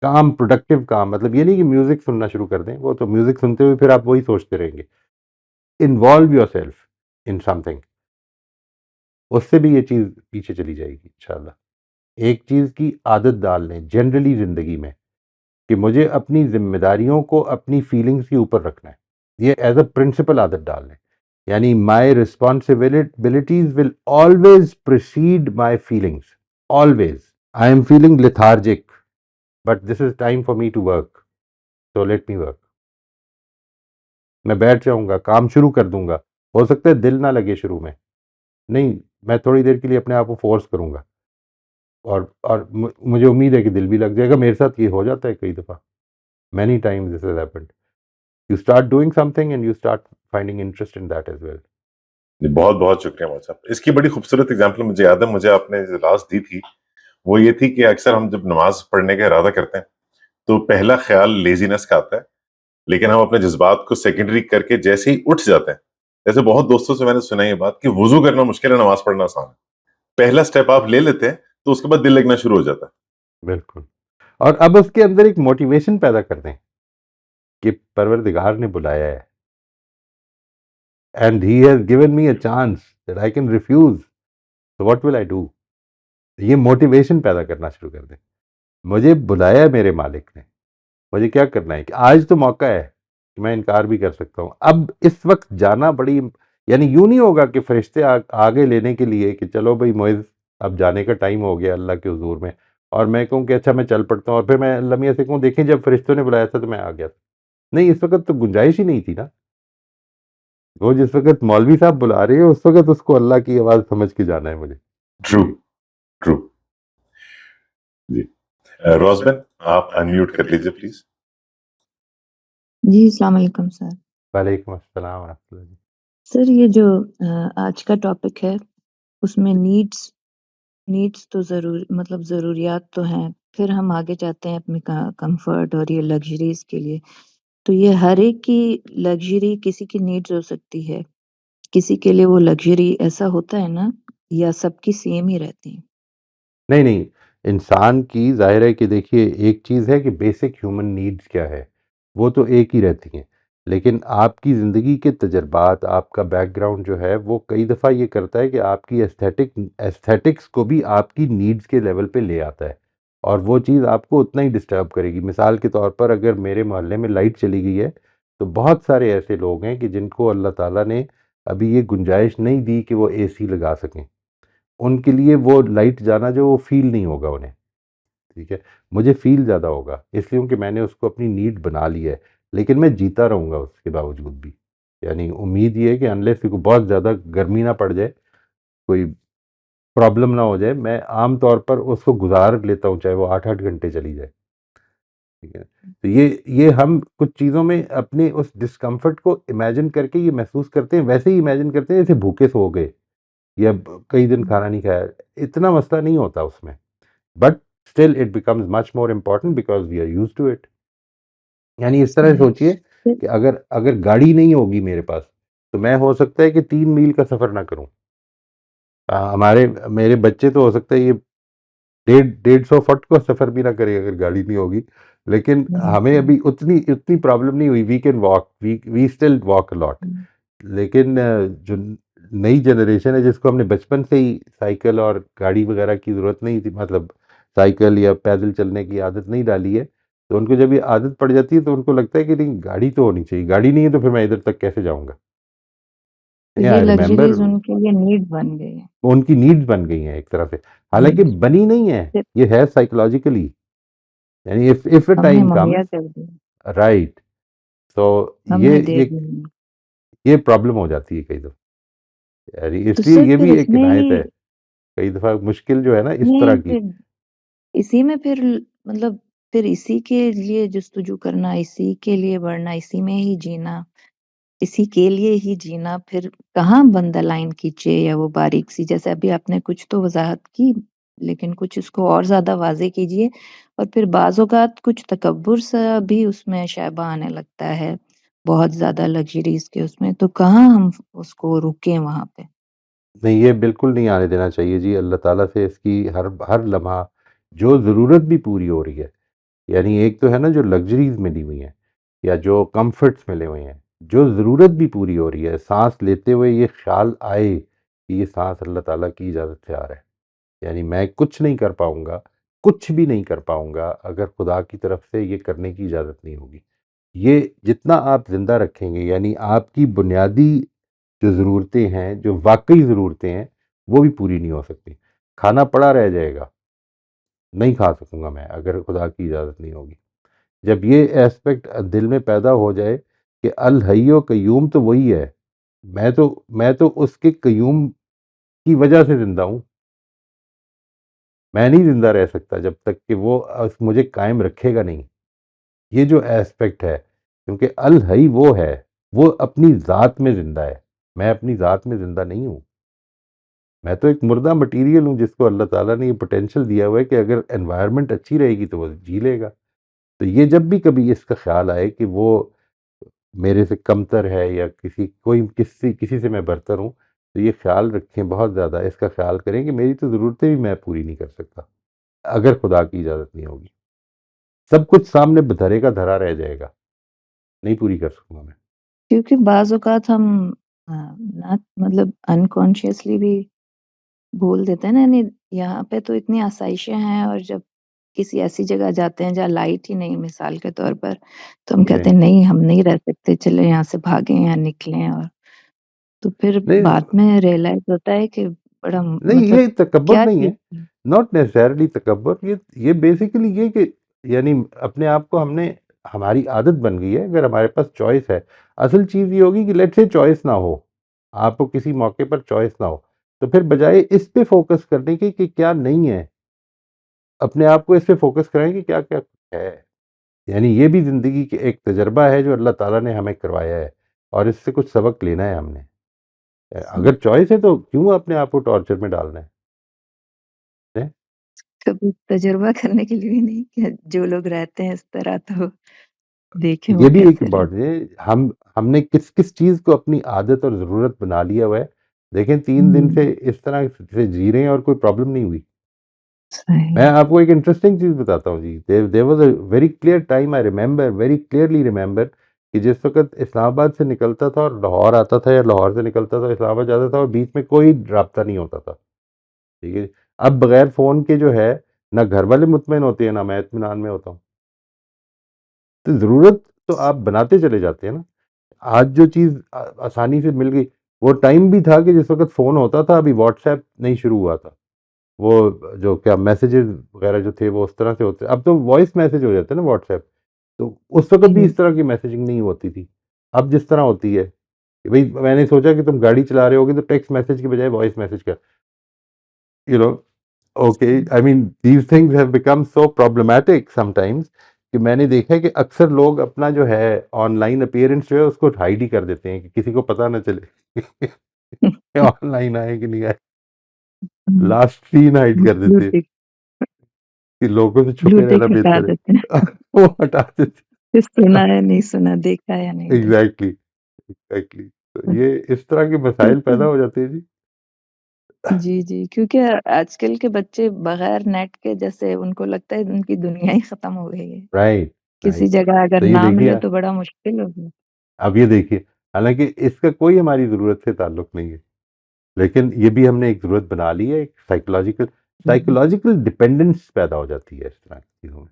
काम, प्रोडक्टिव काम, मतलब ये नहीं कि म्यूज़िक सुनना शुरू कर दें, वो तो म्यूज़िक सुनते हुए फिर आप वही सोचते रहेंगे। इन्वॉल्व योरसेल्फ इन समथिंग, उससे भी ये चीज़ पीछे चली जाएगी इंशाल्लाह। एक चीज़ की आदत डाल लें जनरली ज़िंदगी में कि मुझे अपनी ज़िम्मेदारियों को अपनी फीलिंग्स के ऊपर रखना है। ये एज़ अ प्रिंसिपल आदत डाल लें। यानी my responsibilities will always precede my feelings, always. I am feeling lethargic, but this is time for me to work, so let me work. मैं बैठ जाऊँगा, काम शुरू कर दूँगा। हो सकता है दिल ना लगे शुरू में। नहीं, मैं थोड़ी देर के लिए अपने आप को फ़ोर्स करूँगा, और मुझे उम्मीद है कि दिल भी लग जाएगा। मेरे साथ ये हो जाता है कई दफ़ा। Many times this has happened. You start doing something and you start finding interest in that as well. जी, बहुत-बहुत शुक्रिया मौलाना साहब। इसकी बड़ी खूबसूरत एग्ज़ाम्पल मुझे याद है, मुझे आपने जो लास्ट दी थी, वो ये थी कि अक्सर हम जब नमाज़ पढ़ने का इरादा करते हैं, तो पहला ख़्याल लेज़ीनेस का आता है, लेकिन हम अपने जज़्बात को सेकेंडरी करके जैसे ही उठ जाते हैं, जैसे बहुत दोस्तों से मैंने सुना ये बात कि वुज़ू करना मुश्किल है, नमाज़ पढ़ना आसान है। पहला स्टेप आप ले लेते हैं, तो उसके बाद दिल लगना शुरू हो जाता है। बिल्कुल। और अब उसके अंदर एक मोटिवेशन पैदा कर दें कि परवरदिगार ने बुलाया है, and he has given me a chance that I can refuse, so what will I do? ये मोटिवेशन पैदा करना शुरू कर दें। मुझे बुलाया है मेरे मालिक ने, मुझे क्या करना है कि आज तो मौका है कि मैं इनकार भी कर सकता हूँ। अब इस वक़्त जाना बड़ी, यानी यूँ नहीं होगा कि फ़रिश्ते आ गए लेने के लिए कि चलो भई मुइज़, अब जाने का टाइम हो गया अल्लाह के हुज़ूर में, और मैं कहूँ कि अच्छा मैं चल पड़ता हूँ, और फिर मैं अल्लाह मियाँ से कहूँ देखें जब फ़रिश्तों ने बुलाया था तो मैं आ गया था। नहीं, इस वक़्त तो गुंजाइश ही नहीं थी ना। वो जिस वक़्त मौलवी साहब बुला रहे हैं उस वक़्त उसको अल्लाह की आवाज़ समझ के जाना है मुझे। True, true. जी। रोज़बेन, आप अनम्यूट कर लीजिए प्लीज़। जी, अस्सलाम वालेकुम सर। वालेकुम अस्सलाम व रहमतुल्लाह जी। सर ये जो आज का टॉपिक है उसमें नीड्स नीड्स तो मतलब ज़रूरियात तो हैं, फिर हम आगे जाते हैं अपनी कम्फ़र्ट और ये लग्ज़रीज़ के लिए। तो ये हर एक की लग्ज़री किसी की नीड्स हो सकती है, किसी के लिए वो लग्ज़री ऐसा होता है ना, या सबकी सेम ही रहती हैं? नहीं, नहीं, इंसान की ज़ाहिर है कि देखिए एक चीज़ है कि बेसिक ह्यूमन नीड्स क्या है, वो तो एक ही रहती हैं। लेकिन आपकी ज़िंदगी के तजुर्बात, आपका बैकग्राउंड जो है वो कई दफ़ा ये करता है कि आपकी एस्थेटिक्स को भी आपकी नीड्स के लेवल पे ले आता है और वो चीज़ आपको उतना ही डिस्टर्ब करेगी। मिसाल के तौर पर अगर मेरे मोहल्ले में लाइट चली गई है, तो बहुत सारे ऐसे लोग हैं कि जिनको अल्लाह ताला ने अभी ये गुंजाइश नहीं दी कि वो एसी लगा सकें। उनके लिए वो लाइट जाना जो वो फ़ील नहीं होगा उन्हें। ठीक है? मुझे फ़ील ज़्यादा होगा, इसलिए कि मैंने उसको अपनी नीड बना ली है, लेकिन मैं जीता रहूँगा उसके बावजूद भी। यानी उम्मीद ये है कि अनलेस को बहुत ज़्यादा गर्मी ना पड़ जाए, कोई प्रॉब्लम ना हो जाए, मैं आम तौर पर उसको गुज़ार लेता हूँ, चाहे वो 8-8 घंटे चली जाए, ठीक है? तो ये हम कुछ चीज़ों में अपने उस डिस्कम्फ़र्ट को इमेजिन करके ये महसूस करते हैं, वैसे ही इमेजिन करते हैं जैसे भूखे सो गए या ब कई दिन खाना नहीं खाया, इतना मसला नहीं होता उसमें। But still it becomes much more important because we are used to it. यानी इस तरह राइट। सोचिए फिर कि अगर अगर गाड़ी नहीं होगी मेरे पास, तो मैं हो सकता है कि 3 मील का सफ़र ना करूँ। हमारे मेरे बच्चे तो हो सकता है ये 150 फुट का सफ़र भी ना करें अगर गाड़ी नहीं होगी। लेकिन हमें हुँ, अभी उतनी इतनी प्रॉब्लम नहीं हुई, we can walk, we still walk a lot. हुँ, लेकिन जो नई जनरेशन है जिसको हमने बचपन से ही साइकिल और गाड़ी वगैरह की ज़रूरत नहीं थी, मतलब साइकिल या पैदल चलने की आदत नहीं डाली है, तो उनको जब ये आदत पड़ जाती है तो उनको लगता है कि नहीं गाड़ी तो होनी चाहिए, गाड़ी नहीं है तो फिर मैं इधर तक कैसे जाऊँगा? तो ये आई रिमेंबर लग्ज़रीज़ उनके लिए नीड बन गई है। उनकी नीड्स बन गई हैं एक तरह से। हालाँकि हुँ, बनी नहीं है, फिर ये है साइकोलॉजिकली। यानी इफ अ हमने टाइम मुहैया कम्स, कर दी, राइट, तो ये हमने दे ये दी उन्हें। ये प्रॉब्लम हो जाती है कई दफ़ा। यानी तो इसलिए सर ये फिर भी एक इसमें हिदायत ये है, कई दफ़ा मुश्किल जो है ना इस तरह इसमें की। फिर इसी में फिर मतलब फिर इसी के लिए जस्तजू करना, इसी के लिए बढ़ना, इसी में ही जीना, इसी के लिए ही जीना, फिर कहाँ बंदा लाइन खींचे या वो बारीक-सी जैसे अभी आपने कुछ तो वज़ाहत की, लेकिन कुछ इसको और ज़्यादा वाज़ेह कीजिए और फिर बाज़ औक़ात कुछ तकब्बुर सा भी उसमें शैबा आने लगता है, बहुत ज़्यादा लग्ज़रीज़ के उसमें, तो कहाँ हम उसको रोकें वहाँ पे? नहीं, ये बिल्कुल नहीं आने देना चाहिए जी, अल्लाह ताला से इसकी हर हर लम्हा जो ज़रूरत भी पूरी हो रही है। यानी एक तो है ना जो लग्ज़रीज़ मिली हुई हैं या जो कम्फ़र्ट्स मिले हुए हैं, जो ज़रूरत भी पूरी हो रही है, साँस लेते हुए ये ख़्याल आए कि ये साँस अल्लाह ताला की इजाज़त से आ रहा है। यानी मैं कुछ नहीं कर पाऊँगा, कुछ भी नहीं कर पाऊँगा अगर खुदा की तरफ से ये करने की इजाज़त नहीं होगी। ये जितना आप ज़िंदा रखेंगे यानी आपकी बुनियादी जो ज़रूरतें हैं, जो वाक़ई ज़रूरतें हैं, वो भी पूरी नहीं हो सकती। खाना पड़ा रह जाएगा, नहीं खा सकूँगा मैं अगर खुदा की इजाज़त नहीं होगी। जब ये एस्पेक्ट दिल में पैदा हो जाए कि अल हय्यो कय्यूम तो वही है, मैं तो उसके कय्यूम की वजह से ज़िंदा हूँ। मैं नहीं ज़िंदा रह सकता जब तक कि वो मुझे कायम रखेगा नहीं। ये जो एस्पेक्ट है, क्योंकि अल हई वो है, वो अपनी ज़ात में ज़िंदा है, मैं अपनी ज़ात में ज़िंदा नहीं हूँ। मैं तो एक मुर्दा मटीरियल हूँ जिसको अल्लाह ताला ने ये पोटेंशियल दिया हुआ है कि अगर एनवायरनमेंट अच्छी रहेगी तो वो जी लेगा। तो ये जब भी कभी इसका ख़्याल आए कि वो मेरे से कमतर है या किसी से मैं बरतर हूँ, तो ये ख़्याल रखें बहुत ज़्यादा, इसका ख़्याल करें कि मेरी तो ज़रूरतें भी मैं पूरी नहीं कर सकता, अगर खुदा की इजाज़त नहीं होगी। सब कुछ सामने धरे का धरा रह जाएगा, नहीं पूरी कर सकूँगा मैं। क्योंकि बाज़ औक़ात हम ना मतलब अनकॉन्शियसली भी बोल देते हैं ना, नहीं यहाँ पे तो इतनी आसाइशें हैं और जब किसी ऐसी जगह जाते हैं जहाँ लाइट ही नहीं मिसाल के तौर पर, तो हम जी। कहते हैं नहीं हम नहीं रह सकते, चलो यहाँ से भागें या निकलें और तो फिर नहीं, बाद में रियलाइज़ होता है कि बड़ा नहीं मतलब ये तकब्बुर क्या नहीं चीज़ है, थी? नॉट नेसेसरीली तकब्बुर, ये बेसिकली ये कि यानी अपने आप को हमने हमारी आदत बन गई है, अगर हमारे पास चॉइस है, असल चीज़ ये होगी कि लेट्स से चॉइस ना हो, आपको किसी मौके पर चॉइस ना हो, तो फिर बजाय इस पे फ़ोकस करने की कि क्या नहीं है, अपने आप को इस पे फ़ोकस करें कि क्या-क्या है। यानी ये भी ज़िंदगी की एक तजुर्बा है जो अल्लाह ताला ने हमें करवाया है और इससे कुछ सबक लेना है हमने। हुँ, अगर चॉइस है तो क्यों अपने आप को टॉर्चर में डालना है? कभी तजुर्बा करने के लिए भी नहीं कि जो लोग रहते हैं इस तरह तो देखें वो ये भी एक कैसे रह इम्पॉर्टेंट है, हमने किस चीज़ को अपनी आदत और ज़रूरत बना लिया हुआ है। देखें 3 दिन से हुँ, इस तरह से जी रहे हैं और कोई प्रॉब्लम नहीं हुई। मैं सही। आपको एक इंटरेस्टिंग चीज़ बताता हूँ जी। There was a very clear time, I remember, very clearly remember, कि जिस वक़्त इस्लामाबाद से निकलता था और लाहौर आता था, या लाहौर से निकलता था इस्लामाबाद जाता था, और बीच में कोई राब्ता नहीं होता था, ठीक है? अब बगैर फ़ोन के जो है, ना घर वाले मुतमईन होते हैं, ना मैं इत्मीनान में होता हूँ। तो ज़रूरत तो आप बनाते चले जाते हैं ना। आज जो चीज़ आसानी से मिल गई, वो टाइम भी था कि जिस वक़्त फ़ोन होता था, अभी व्हाट्सऐप नहीं शुरू हुआ था। वो जो क्या मैसेजेस वगैरह जो थे वो उस तरह से होते, अब तो वॉइस मैसेज हो जाते हैं ना व्हाट्सएप। तो उस वक़्त भी जी। इस तरह की मैसेजिंग नहीं होती थी। अब जिस तरह होती है कि भई मैंने सोचा कि तुम गाड़ी चला रहे होगे तो टेक्स्ट मैसेज की बजाय वॉइस मैसेज कर, you know, okay, I mean these things have become so problematic sometimes, कि मैंने देखा है कि अक्सर लोग अपना जो है ऑनलाइन अपीयरेंस जो है उसको हाइड ही कर देते हैं कि किसी को पता ना चले कि ऑनलाइन आए कि नहीं आए। हुँ, लास्ट सीन हाइड कर ब्लू देते हैं। टिक कि लोगों से ब्लू छुपे टिक रहना हटा बेहतर देते हैं। है। वो हटा देते कि सुना है, नहीं सुना, देखा या नहीं देखा। Exactly, exactly. तो ये इस तरह के मसाइल क्योंकि पैदा हो जाते हैं जी। जी, जी, क्योंकि आजकल के बच्चे बगैर नेट के जैसे उनको लगता है उनकी दुनिया ही खत्म हो गई है। राइट, किसी राइट। जगह अगर तो ये ना मिले देखिए, तो बड़ा मुश्किल हो गया। अब ये देखिए, हालाँकि इसका कोई हमारी ज़रूरत से ताल्लुक नहीं है, लेकिन ये भी हमने एक ज़रूरत बना ली है, एक साइकोलॉजिकल हुँ, साइकोलॉजिकल डिपेंडेंस पैदा हो जाती है इस तरह की चीज़ों में।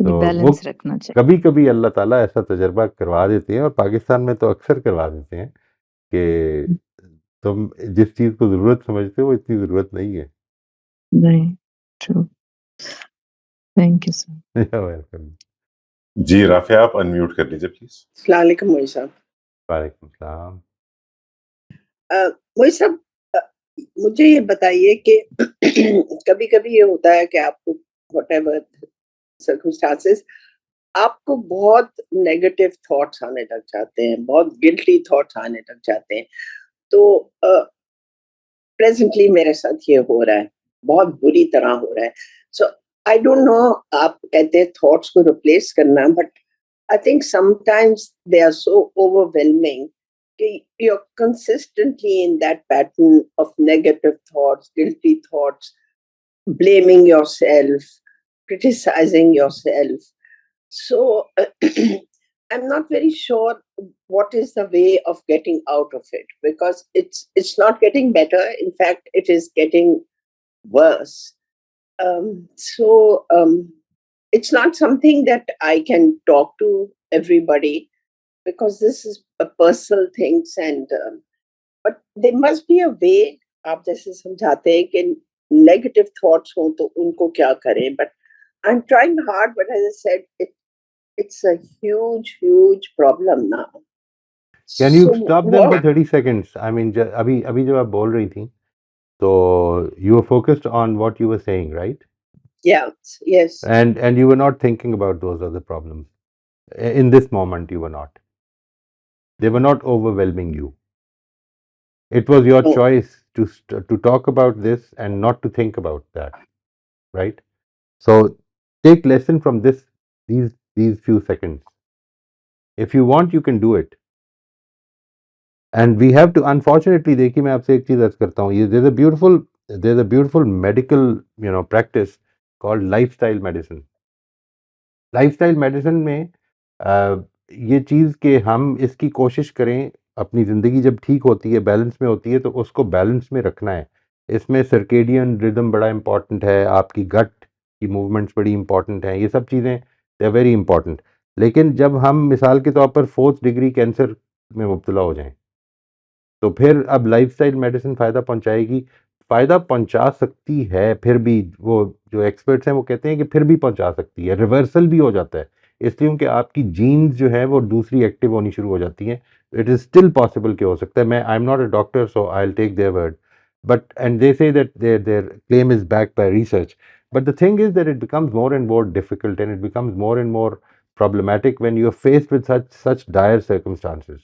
ये तो वो बैलेंस रखना चाहिए। कभी-कभी अल्लाह ताला ऐसा तजुर्बा करवा देते हैं, और पाकिस्तान में तो अक्सर करवा देते हैं कि तुम जिस चीज़ को ज़रूरत समझते हो वो इतनी ज़रूरत नहीं है। नहीं, true, thank you sir. Welcome. जी, राफ़िया आप अनम्यूट कर लीजिए प्लीज़। अस्सलाम वालेकुम मोई साहब। वालेकुम सलाम। मोई साहब, मुझे ये बताइए कि कभी-कभी ये होता है कि आपको व्हाटएवर सर्कमस्टेंसेस आपको बहुत नेगेटिव थॉट्स आने लग जाते हैं, बहुत गिल्टी थॉट्स आने लग जाते हैं। तो प्रेज़ेंटली मेरे साथ ये हो रहा है, बहुत बुरी तरह हो रहा है। सो आई डोंट नो, आप कहते हैं थॉट्स को रिप्लेस करना, but I think sometimes they are so overwhelming. You're consistently in that pattern of negative thoughts, guilty thoughts, blaming yourself, criticizing yourself. So I'm not very sure what is the way of getting out of it, because it's not getting better. In fact, it is getting worse. So it's not something that I can talk to everybody, because this is a personal things, and but there must be a way. आप जैसे समझाते हैं कि negative thoughts हो तो उनको क्या करें, but I am trying hard, but as I said it's a huge problem now. Can you So stop them for what? 30 seconds? I mean अभी अभी जब आप बोल रही थी तो you were focused on what you were saying, right? Yeah, yes. And you were not thinking about those other problems. In this moment you were not. They were not overwhelming you. It was your Oh, choice to talk about this and not to think about that, right? So take lesson from these few seconds. If you want, you can do it. And we have to, unfortunately, देखिए मैं आपसे एक चीज़ अर्ज करता हूँ, ये there's a beautiful medical, practice called lifestyle medicine. Lifestyle medicine में ये चीज़ कि हम इसकी कोशिश करें, अपनी ज़िंदगी जब ठीक होती है, बैलेंस में होती है, तो उसको बैलेंस में रखना है। इसमें सर्केडियन रिदम बड़ा इम्पॉर्टेंट है, आपकी गट की मूवमेंट्स बड़ी इम्पॉर्टेंट हैं, ये सब चीज़ें दे आर वेरी इम्पॉर्टेंट। लेकिन जब हम मिसाल के तौर पर 4th डिग्री कैंसर में मुब्तला हो जाएँ, तो फिर अब लाइफ़स्टाइल मेडिसिन फ़ायदा पहुँचाएगी, फ़ायदा पहुँचा सकती है, फिर भी वो जो एक्सपर्ट्स हैं वो कहते हैं कि फिर भी पहुँचा सकती है, रिवर्सल भी हो जाता है। इसलिए क्योंकि आपकी जीन्स जो है वो दूसरी एक्टिव होनी शुरू हो जाती हैं। इट इज़ स्टिल पॉसिबल कि हो सकता है, मैं I am not a doctor so I will take their word, but and they say that their claim is backed by research, but the thing is that it becomes more and more difficult and it becomes more and more problematic when you are faced with such dire circumstances.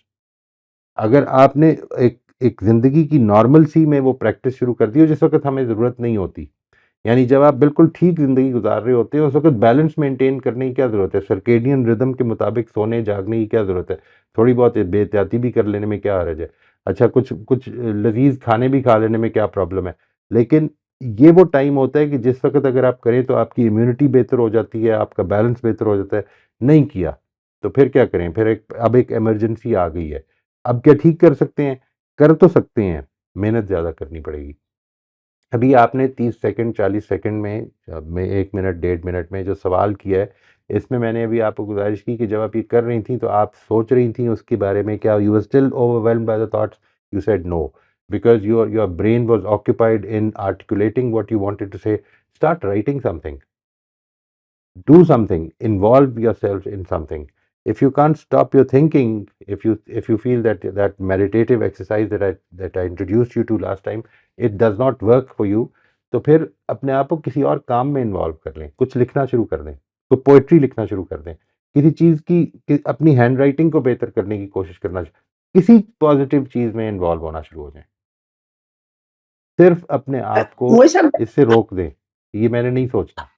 अगर आपने एक एक ज़िंदगी की normal सी में वो practice शुरू कर दी हो जिस वक़्त हमें ज़रूरत नहीं होती, यानी जब आप बिल्कुल ठीक ज़िंदगी गुज़ार रहे होते हो, उस वक़्त बैलेंस मेंटेन करने की क्या ज़रूरत है? सर्केडियन रिदम के मुताबिक सोने-जागने की क्या ज़रूरत है? थोड़ी बहुत बेहतियाती भी कर लेने में क्या हर्ज है? अच्छा, कुछ कुछ लज़ीज़ खाने भी खा लेने में क्या प्रॉब्लम है? लेकिन ये वो टाइम होता है कि जिस वक़्त अगर आप करें तो आपकी इम्यूनिटी बेहतर हो जाती है, आपका बैलेंस बेहतर हो जाता है। नहीं किया, तो फिर क्या करें? फिर अब एक इमरजेंसी आ गई है। अब क्या ठीक कर सकते हैं? कर तो सकते हैं, मेहनत ज़्यादा करनी पड़ेगी। अभी आपने 30 सेकंड, 40 सेकंड में 1 मिनट, 1.5 मिनट में जो सवाल किया है, इसमें मैंने अभी आपको गुज़ारिश की कि जब आप ये कर रही थी, तो आप सोच रही थी उसके बारे में, क्या you were still overwhelmed by the thoughts? You said no, because your brain was occupied in articulating what you wanted to say. Start writing something. Do something. Involve yourself in something. If you can't stop your thinking, if you feel that meditative exercise that I introduced you to last time, it does not work for you, तो फिर अपने आप को किसी और काम में involve कर लें, कुछ लिखना शुरू कर दें, तो पोइट्री लिखना शुरू कर दें, किसी चीज़ की अपनी हैंड राइटिंग को बेहतर करने की कोशिश करना, किसी पॉजिटिव चीज़ में इन्वॉल्व होना शुरू हो जाएं। सिर्फ अपने आप को Moisam, इससे रोक दें, ये मैंने नहीं सोचना।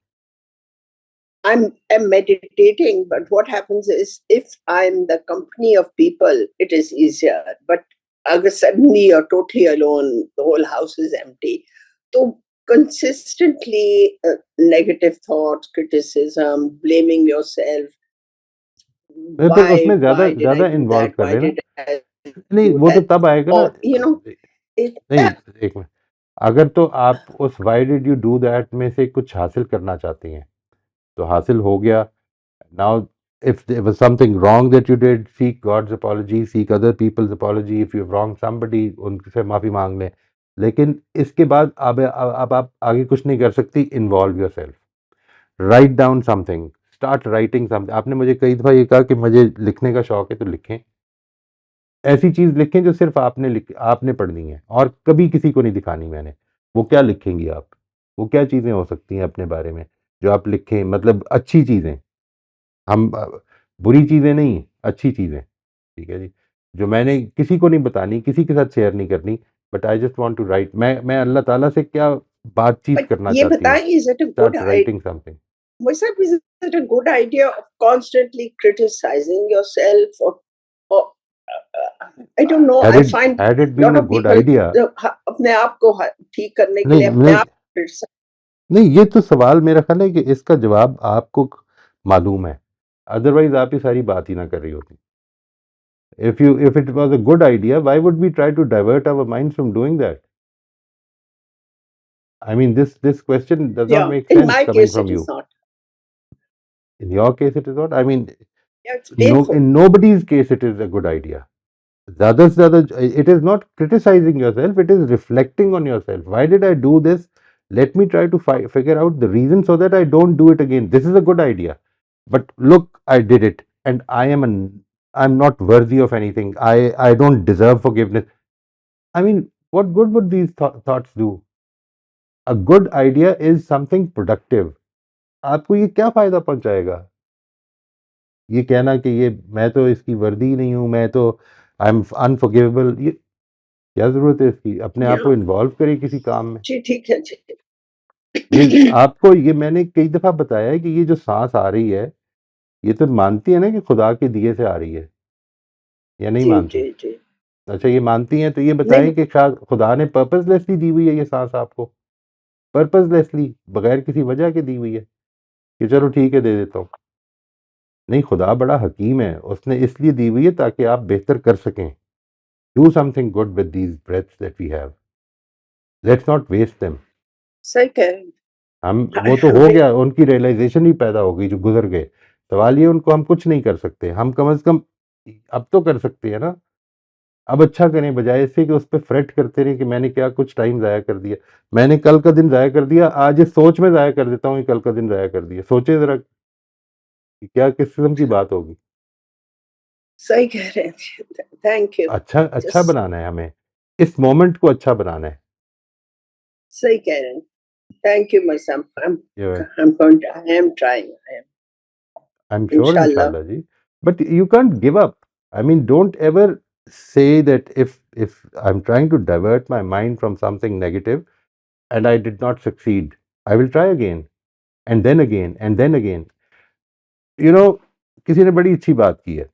I'm meditating, but what happens is if I'm the company of people, it is easier. But agar suddenly you're totally alone, the whole house is empty. So consistently negative thoughts, criticism, blaming yourself. फिर उसमें ज़्यादा Why did I ज़्यादा do involve that? कर Why लेना। did I नहीं, do वो तो that? तब आएगा ना। Or, you know, नहीं, एक मिनट, अगर तो आप उस why did you do that में से कुछ हासिल करना चाहती हैं, तो हासिल हो गया। Now if there was something wrong that you did, seek God's apology, seek other people's apology. If you've wronged somebody, उनसे माफ़ी मांग लें। लेकिन इसके बाद अब आप आगे कुछ नहीं कर सकती। Involve your self, write down something, start writing something. आपने मुझे कई दफ़ा ये कहा कि मुझे लिखने का शौक है, तो लिखें। ऐसी चीज़ लिखें जो सिर्फ आपने पढ़नी है और कभी किसी को नहीं दिखानी मैंने। वो क्या लिखेंगी आप? वो क्या चीज़ें हो सकती हैं अपने बारे में जो आप लिखें? मतलब अच्छी चीज़ें, हम बुरी चीज़ें नहीं, अच्छी चीज़ें, ठीक है जी? जो मैंने किसी को नहीं बतानी, किसी के साथ शेयर नहीं करनी, but I just want to write. मैं अल्लाह ताला से क्या बातचीत but करना ye चाहती हूँ? bataye, is it a good start idea? Writing something. Moisam, is it a good idea of constantly criticizing yourself or I don't know. I find had it a been lot a of good people idea. अपने आप को ठीक करने के नहीं लिए अपने नहीं आप criticize. नहीं, ये तो सवाल मेरा ख्याल है कि इसका जवाब आपको मालूम है, अदरवाइज आप ये सारी बात ही ना कर रही होती। if it was a good idea, why would we try to divert our minds from doing that? I mean, this question does not Yeah, make in sense my coming case, from it is you. not. In your case, it is not. I mean, Yeah, it's no, painful. in nobody's case, it is a good idea. ज़्यादा से ज़्यादा, it is not criticizing yourself, it is reflecting on yourself. Why did I do this? Let me try to figure out the reason so that I don't do it again. This is a good idea, but look, I did it, and I'm not worthy of anything. I don't deserve forgiveness. I mean, what good would these thoughts do? A good idea is something productive. आपको ये क्या फायदा पहुंचाएगा? ये कहना कि ये मैं तो इसकी वर्दी ही नहीं हूँ, मैं तो आई एम अनफॉरगिवेबल, ये क्या ज़रूरत है इसकी? अपने आप को Yeah, इन्वॉल्व करिए किसी काम में। जी ठीक है जी। ये आपको, ये मैंने कई दफ़ा बताया है कि ये जो सांस आ रही है, ये तो मानती है ना कि खुदा के दिए से आ रही है, या नहीं जी मानती? जी जी। अच्छा, ये मानती हैं, तो ये नहीं, बताएं कि शायद खुदा ने पर्पसलेसली दी हुई है ये सांस आपको, पर्पसलेसली, बगैर किसी वजह के दी हुई है कि चलो ठीक है दे देता हूँ। नहीं, खुदा बड़ा हकीम है, उसने इसलिए दी हुई है ताकि आप बेहतर कर सकें। Do something good with these breaths that we have, let's not waste them. सही कह रहे हैं। हम, वो तो हो गया, उनकी रियलाइजेशन ही पैदा हो गई जो गुजर गए। सवाल ये, उनको हम कुछ नहीं कर सकते, हम कम से कम अब तो कर सकते हैं ना। अब अच्छा करें, बजाय इससे कि उस पर फ्रेट करते रहे कि मैंने क्या कुछ टाइम ज़ाया कर दिया, मैंने कल का दिन ज़ाया कर दिया, आज इस सोच में ज़ाया कर देता हूँ कि कल का दिन ज़ाया कर दिया। सोचे ज़रा कि क्या किस किस्म की बात होगी। सही कह रहे हैं। Thank you. अच्छा बनाना है हमें, इस मोमेंट को अच्छा बनाना है। सही कह रहे हैं। Thank you Moisam. Yeah. I am trying. I'm sure, Inshallah. inshallah ji. But you can't give up. I mean, don't ever say that if I'm trying to divert my mind from something negative and I did not succeed, I will try again and then again and then again. You know, किसी ने बड़ी अच्छी बात की है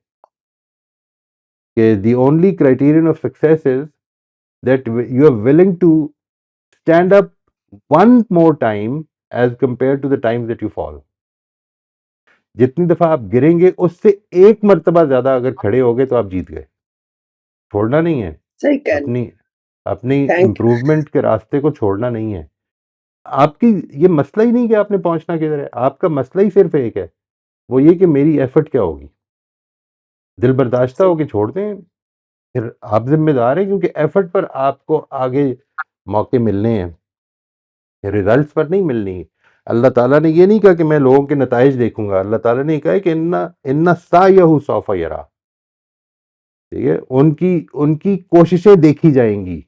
कि the only criterion of success is that you are willing to stand up one more time as compared to the times that you fall. जितनी दफा आप गिरेंगे उससे एक मर्तबा ज्यादा अगर खड़े हो गए तो आप जीत गए। छोड़ना नहीं है, सही कह अपनी अपनी थैंक इम्प्रूवमेंट के रास्ते को छोड़ना नहीं है। आपकी ये मसला ही नहीं कि आपने पहुंचना किधर है, आपका मसला ही सिर्फ एक है, वो ये कि मेरी एफर्ट क्या होगी। दिल बर्दाश्ता सही होके छोड़ दें, फिर आप जिम्मेदार हैं, क्योंकि एफर्ट पर आपको आगे मौके मिलने हैं, रिजल्ट्स पर नहीं मिलनी। अल्लाह ताला ने ये नहीं कहा कि मैं लोगों के नताइज देखूंगा, अल्लाह ताला ने कहा कि इन्ना इन्ना सायहु सौफा यरा, ठीक है, उनकी उनकी कोशिशें देखी जाएंगी।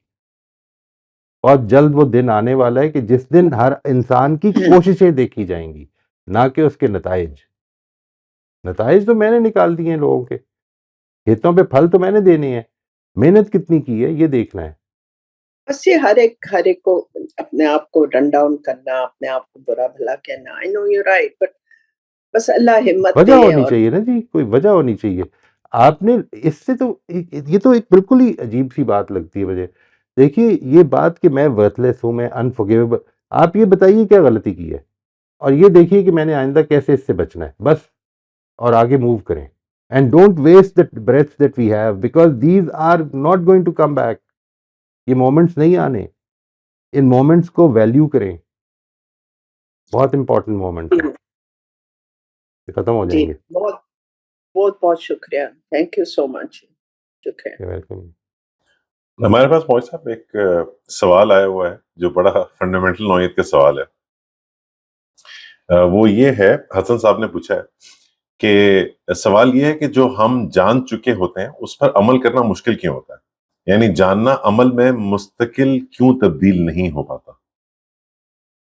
बहुत जल्द वो दिन आने वाला है कि जिस दिन हर इंसान की कोशिशें देखी जाएंगी, ना कि उसके नताइज। नताइज तो मैंने निकाल दिए हैं लोगों के, खेतों पे फल तो मैंने देने हैं, मेहनत कितनी की है ये देखना है। बस ये हर एक को अपने आप को रन डाउन करना, अपने आप को बुरा भला कहना, I know you right, but बस अल्लाह हिम्मत वजह दे। होनी और चाहिए ना जी, कोई वजह होनी चाहिए। आपने इससे तो ये तो एक बिल्कुल ही अजीब सी बात लगती है मुझे। देखिए ये बात कि मैं वर्थलेस हूं, मैं अनफॉरगिवेबल, आप ये बताइए क्या गलती की है, और ये देखिए कि मैंने आइंदा कैसे इससे बचना है, बस, और आगे मूव करें। And don't waste the breaths that we have, because these are not going to come back. ये मोमेंट्स नहीं आने, इन मोमेंट्स को वैल्यू करें, बहुत इंपॉर्टेंट मोमेंट्स हैं, ये खत्म हो जी जाएंगे। बहुत बहुत बहुत शुक्रिया, थैंक यू सो मच, शुक्रिया। वेलकम। हमारे पास मोहित साहब एक सवाल आया हुआ है जो बड़ा फंडामेंटल नौयत का सवाल है। वो ये है, हसन साहब ने पूछा है कि सवाल ये है कि जो हम जान चुके होते हैं उस पर अमल करना मुश्किल क्यों होता है, यानी जानना अमल में मुस्तकिल क्यों तब्दील नहीं हो पाता।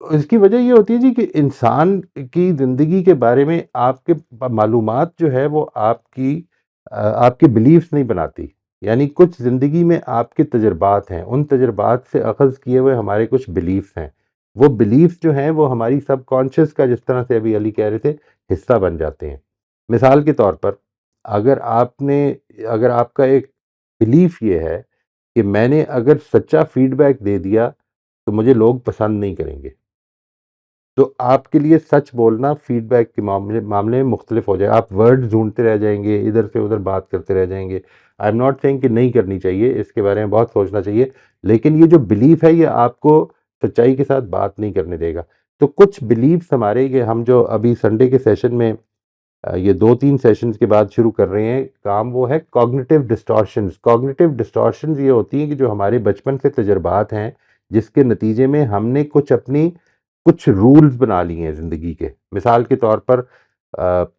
इसकी वजह ये होती है जी कि इंसान की ज़िंदगी के बारे में आपके मालूमात जो है वो आपके बिलीफ्स नहीं बनाती। यानी कुछ ज़िंदगी में आपके तजर्बात हैं, उन तजर्बात से अखज़ किए हुए हमारे कुछ बिलीफ्स हैं। वो बिलीफ्स जो हैं वो हमारी सबकॉन्शियस का, जिस तरह से अभी अली कह रहे थे, हिस्सा बन जाते हैं। मिसाल के तौर पर अगर अगर आपका एक बिलीफ ये है कि मैंने अगर सच्चा फीडबैक दे दिया तो मुझे लोग पसंद नहीं करेंगे, तो आपके लिए सच बोलना फीडबैक के मामले में मुख्तलिफ हो जाए। आप वर्ड ढूंढते रह जाएंगे, इधर से उधर बात करते रह जाएंगे। आई एम नॉट सेइंग कि नहीं करनी चाहिए, इसके बारे में बहुत सोचना चाहिए, लेकिन ये जो बिलीफ है ये आपको सच्चाई के साथ बात नहीं करने देगा। तो कुछ बिलीफ्स हमारे, ये हम जो अभी संडे के सेशन में ये 2-3 सेशंस के बाद शुरू कर रहे हैं काम, वो है कॉग्निटिव डिस्टॉर्शंस। कॉग्निटिव डिस्टॉर्शंस ये होती हैं कि जो हमारे बचपन से तजर्बात हैं, जिसके नतीजे में हमने कुछ रूल्स बना लिए हैं ज़िंदगी के। मिसाल के तौर पर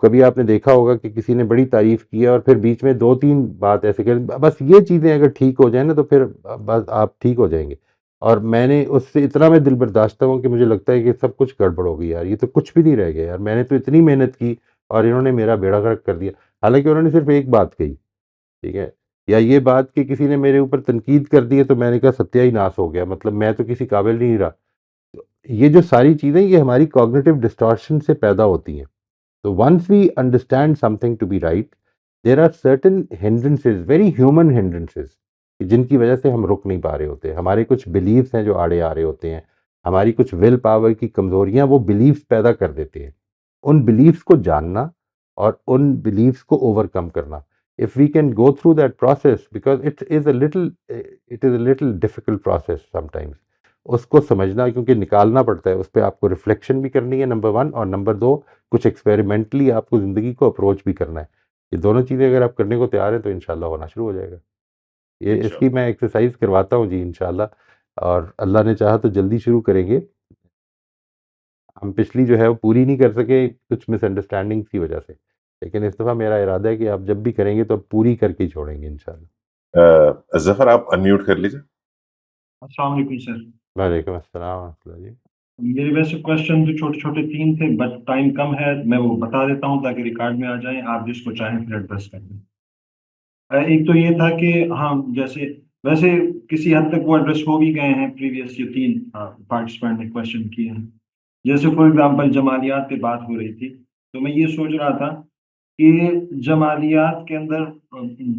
कभी आपने देखा होगा कि किसी ने बड़ी तारीफ़ की है और फिर बीच में 2-3 बात ऐसे कह, बस ये चीज़ें अगर ठीक हो जाए ना तो फिर बस आप ठीक हो जाएँगे। और मैंने उससे इतना मैं दिल बर्दाश्त हूँ कि मुझे लगता है कि सब कुछ गड़बड़ हो गई यार, ये तो कुछ भी नहीं रह गया यार, मैंने तो इतनी मेहनत की और इन्होंने मेरा बेड़ा गर्क कर दिया। हालाँकि उन्होंने सिर्फ़ एक बात कही, ठीक है? या ये बात कि किसी ने मेरे ऊपर तनकीद कर दी है तो मैंने कहा सत्यानाश हो गया, मतलब मैं तो किसी काबिल नहीं रहा। ये जो सारी चीज़ें ये हमारी कॉग्निटिव डिस्टॉर्शन से पैदा होती हैं। तो once we understand something to be right, there are certain hindrances, very human hindrances, जिनकी वजह से हम रुक नहीं पा रहे होते। हमारे कुछ बिलीव्स हैं जो आड़े आ रहे होते हैं, हमारी कुछ विल पावर की कमज़ोरियाँ वो बिलीव्स पैदा कर देते हैं। उन बिलीव्स को जानना और उन बिलीव्स को ओवरकम करना, if we can go through that process, because it is a little difficult process sometimes, उसको समझना, क्योंकि निकालना पड़ता है, उस पर आपको रिफ्लेक्शन भी करनी है नंबर 1, और नंबर 2 कुछ एक्सपेरिमेंटली आपको ज़िंदगी को अप्रोच भी करना है। ये दोनों चीज़ें अगर आप करने को तैयार हैं तो इंशाल्लाह होना शुरू हो जाएगा। ये इसकी मैं एक्सरसाइज करवाता हूँ जी इंशाल्लाह, और अल्लाह ने चाहा तो जल्दी शुरू करेंगे। हम पिछली जो है वो पूरी नहीं कर सके कुछ मिसअंडरस्टैंडिंग्स की वजह से, लेकिन इस दफ़ा मेरा इरादा है कि आप जब भी करेंगे तो पूरी करके ही छोड़ेंगे इंशाल्लाह। जफर आप अनम्यूट कर लीजिए। अस्सलाम वालेकुम सर। वालेकुम अस्सलाम व रहमतुल्लाह जी। मेरे वैसे क्वेश्चन तो छोटे-छोटे 3 थे, बट टाइम कम है, मैं वो बता देता हूँ ताकि रिकॉर्ड में आ जाएँ, आप जिसको चाहें फिर एड्रेस कर दें। एक तो ये था कि हाँ, जैसे वैसे किसी हद तक वो एड्रेस हो भी गए हैं, प्रीवियस जो 3 पार्टिसिपेंट ने क्वेश्चन किए हैं। जैसे फॉर एग्ज़ाम्पल जमालियात पे बात हो रही थी, तो मैं ये सोच रहा था कि जमालियात के अंदर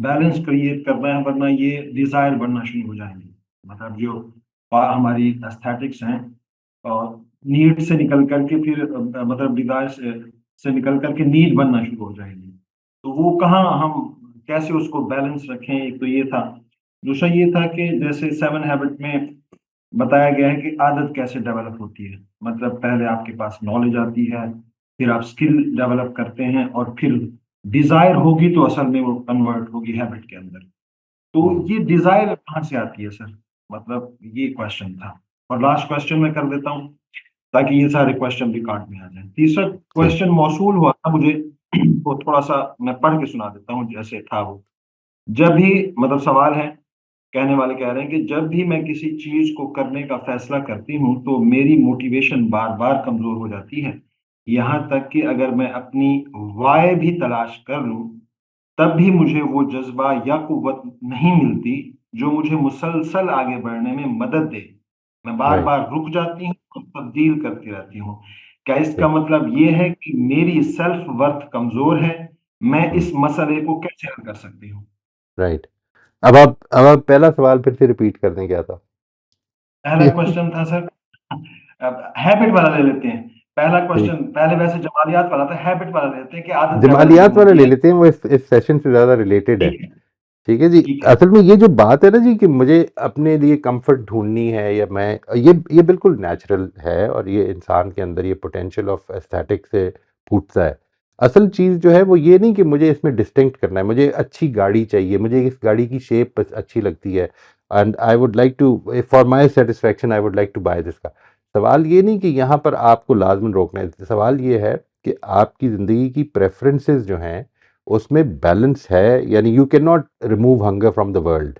बैलेंस क्रिएट करना है, वरना ये डिज़ायर बनना शुरू हो जाएँगे। मतलब जो हमारी एस्थेटिक्स हैं, नीड से निकल करके फिर मतलब डिजायर से निकल करके नीड बनना शुरू हो जाएगी। तो वो कहाँ हम कैसे उसको बैलेंस रखें, एक तो ये था। दूसरा ये था कि जैसे 7 हैबिट में बताया गया है कि आदत कैसे डेवलप होती है। मतलब पहले आपके पास नॉलेज आती है, फिर आप स्किल डेवलप करते हैं और फिर डिजायर होगी तो असल में वो कन्वर्ट होगी हैबिट के अंदर। तो ये डिजायर कहाँ से आती है सर? मतलब ये क्वेश्चन था। और लास्ट क्वेश्चन मैं कर देता हूँ ताकि ये सारे क्वेश्चन रिकॉर्ड में आ जाएं। तीसरा क्वेश्चन मौसूल हुआ था मुझे वो थोड़ा सा मैं पढ़ के सुना देता हूँ जैसे था वो। जब भी मतलब सवाल है, कहने वाले कह रहे हैं कि जब भी मैं किसी चीज को करने का फैसला करती हूँ तो मेरी मोटिवेशन बार बार कमजोर हो जाती है। यहाँ तक कि अगर मैं अपनी वाय भी तलाश कर लूं तब भी मुझे वो जज्बा या कुव्वत नहीं मिलती जो मुझे मुसलसल आगे बढ़ने में मदद दे। मैं बार राइट बार रुक जाती हूँ और तब्दील करती रहती हूँ। क्या इसका राइट मतलब ये है कि मेरी सेल्फ वर्थ कमजोर है? मैं इस मसले को कैसे हल कर सकती हूँ? राइट। अब आप पहला सवाल फिर से रिपीट कर दें, क्या था? पहला क्वेश्चन था सर, अब हैबिट वाला ले लेते हैं। पहला ठीक, क्वेश्चन पहले वैसे जमालियात वाला था, हैबिट वाला ले लेते हैं कि आदत डेवलप क्यों जमालियात वाला होती ले है। लेते हैं, वो इस सेशन से ज़्यादा रिलेटेड है। ठीक है, ठीक है जी। ठीक है। असल में ये जो बात है ना जी कि मुझे अपने लिए कंफर्ट ढूंढनी है, या मैं ये बिल्कुल नेचुरल है, और ये इंसान के अंदर ये पोटेंशियल ऑफ एस्थेटिक से फूटता है। असल चीज़ जो है वो ये नहीं कि मुझे इसमें डिस्टिंक्ट करना है, मुझे अच्छी गाड़ी चाहिए, मुझे इस गाड़ी की शेप अच्छी लगती है, and I would like to, for my satisfaction I would like to buy this का। सवाल ये नहीं कि यहाँ पर आपको लाजमन रोकना है, सवाल ये है कि आपकी ज़िंदगी की प्रेफरेंसेस जो हैं उसमें बैलेंस है, यानी you can not remove hunger from the world.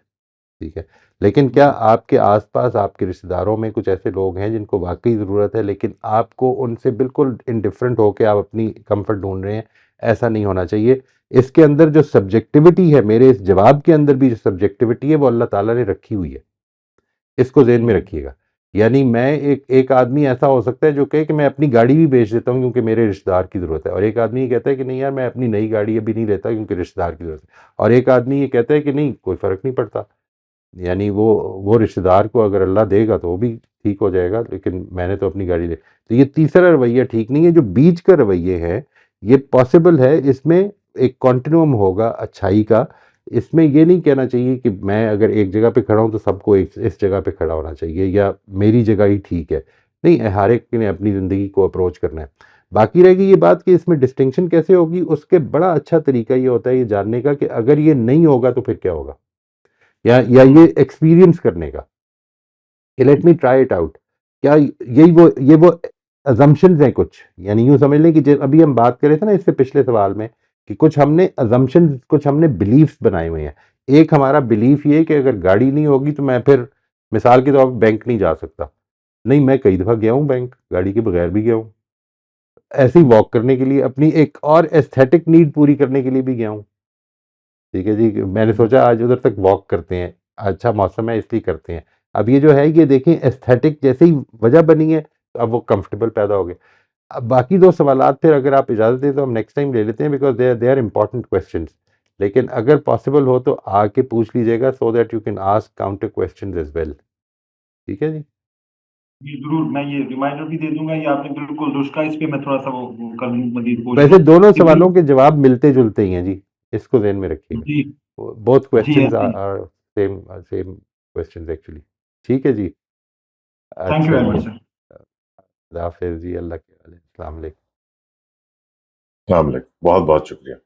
ठीक है, लेकिन क्या आपके आसपास आपके रिश्तेदारों में कुछ ऐसे लोग हैं जिनको वाकई ज़रूरत है, लेकिन आपको उनसे बिल्कुल इनडिफरेंट होकर आप अपनी कंफर्ट ढूंढ रहे हैं? ऐसा नहीं होना चाहिए। इसके अंदर जो सब्जेक्टिविटी है, मेरे इस जवाब के अंदर भी जो सब्जेक्टिविटी है वो अल्लाह ताला ने रखी हुई है, इसको ज़हन में रखिएगा। यानी मैं एक आदमी ऐसा हो सकता है जो कहे कि मैं अपनी गाड़ी भी बेच देता हूँ क्योंकि मेरे रिश्तेदार की ज़रूरत है, और एक आदमी ये कहता है कि नहीं यार मैं अपनी नई गाड़ी अभी नहीं लेता क्योंकि रिश्तेदार की ज़रूरत है, और एक आदमी ये कहता है कि नहीं कोई फ़र्क नहीं पड़ता, यानी वो रिश्तेदार को अगर अल्लाह देगा तो वो भी ठीक हो जाएगा, लेकिन मैंने तो अपनी गाड़ी ले। तो ये तीसरा रवैया ठीक नहीं है। जो बीच का रवैये है ये पॉसिबल है, इसमें एक कॉन्टिन्यूम होगा अच्छाई का। इसमें ये नहीं कहना चाहिए कि मैं अगर एक जगह पे खड़ा हूँ तो सबको इस जगह पे खड़ा होना चाहिए, या मेरी जगह ही ठीक है। नहीं, हर एक ने अपनी ज़िंदगी को अप्रोच करना है। बाकी रहेगी ये बात कि इसमें डिस्टिंक्शन कैसे होगी, उसके बड़ा अच्छा तरीका ये होता है ये जानने का कि अगर ये नहीं होगा तो फिर क्या होगा, या ये एक्सपीरियंस करने का कि let me try it out. क्या ये वो अजम्पशंस हैं कुछ, यानी यूं समझ लें कि अभी हम बात कर रहे थे ना इससे पिछले सवाल में कि कुछ हमने अजम्पशंस, कुछ हमने बिलीफ्स बनाए हुए हैं। एक हमारा बिलीफ ये कि अगर गाड़ी नहीं होगी तो मैं फिर मिसाल के तौर पर बैंक नहीं जा सकता। नहीं, मैं कई दफ़ा गया हूँ बैंक, गाड़ी के बगैर भी गया हूँ, ऐसे ही वॉक करने के लिए, अपनी एक और एस्थेटिक नीड पूरी करने के लिए भी गया हूँ। ठीक है जी, मैंने सोचा आज उधर तक वॉक करते हैं, अच्छा मौसम है इसलिए करते हैं। अब ये जो है ये देखें एस्थेटिक जैसे ही वजह बनी है, तो अब वो कंफर्टेबल पैदा हो गए। अब बाकी दो सवालात फिर अगर आप इजाज़त दें तो हम नेक्स्ट टाइम ले लेते हैं, because they are important questions. लेकिन अगर पॉसिबल हो तो आके पूछ लीजिएगा, so that you can ask counter questions as well. ठीक है जी। जी, ज़रूर मैं ये रिमाइंडर भी दे दूँगा, ये आपने बिल्कुल दुरुस्त कहा, इस पे मैं थोड़ा-सा वो कर लूँ, मज़ीद पूछ वैसे लूँ दोनों कि सवालों के बिल्कुल। जवाब मिलते जुलते ही हैं जी, इसको ज़हन में रखिएगा। जी, बोथ जी, क्वेश्चंस ऐसे ही। Are same same questions actually. ठीक है जी। थैंक यू अच्छा वेरी जी। Much sir. खुदा हाफ़िज़ जी, अल्लाह के हवाले। अस्सलाम वालेकुम। बहुत बहुत शुक्रिया।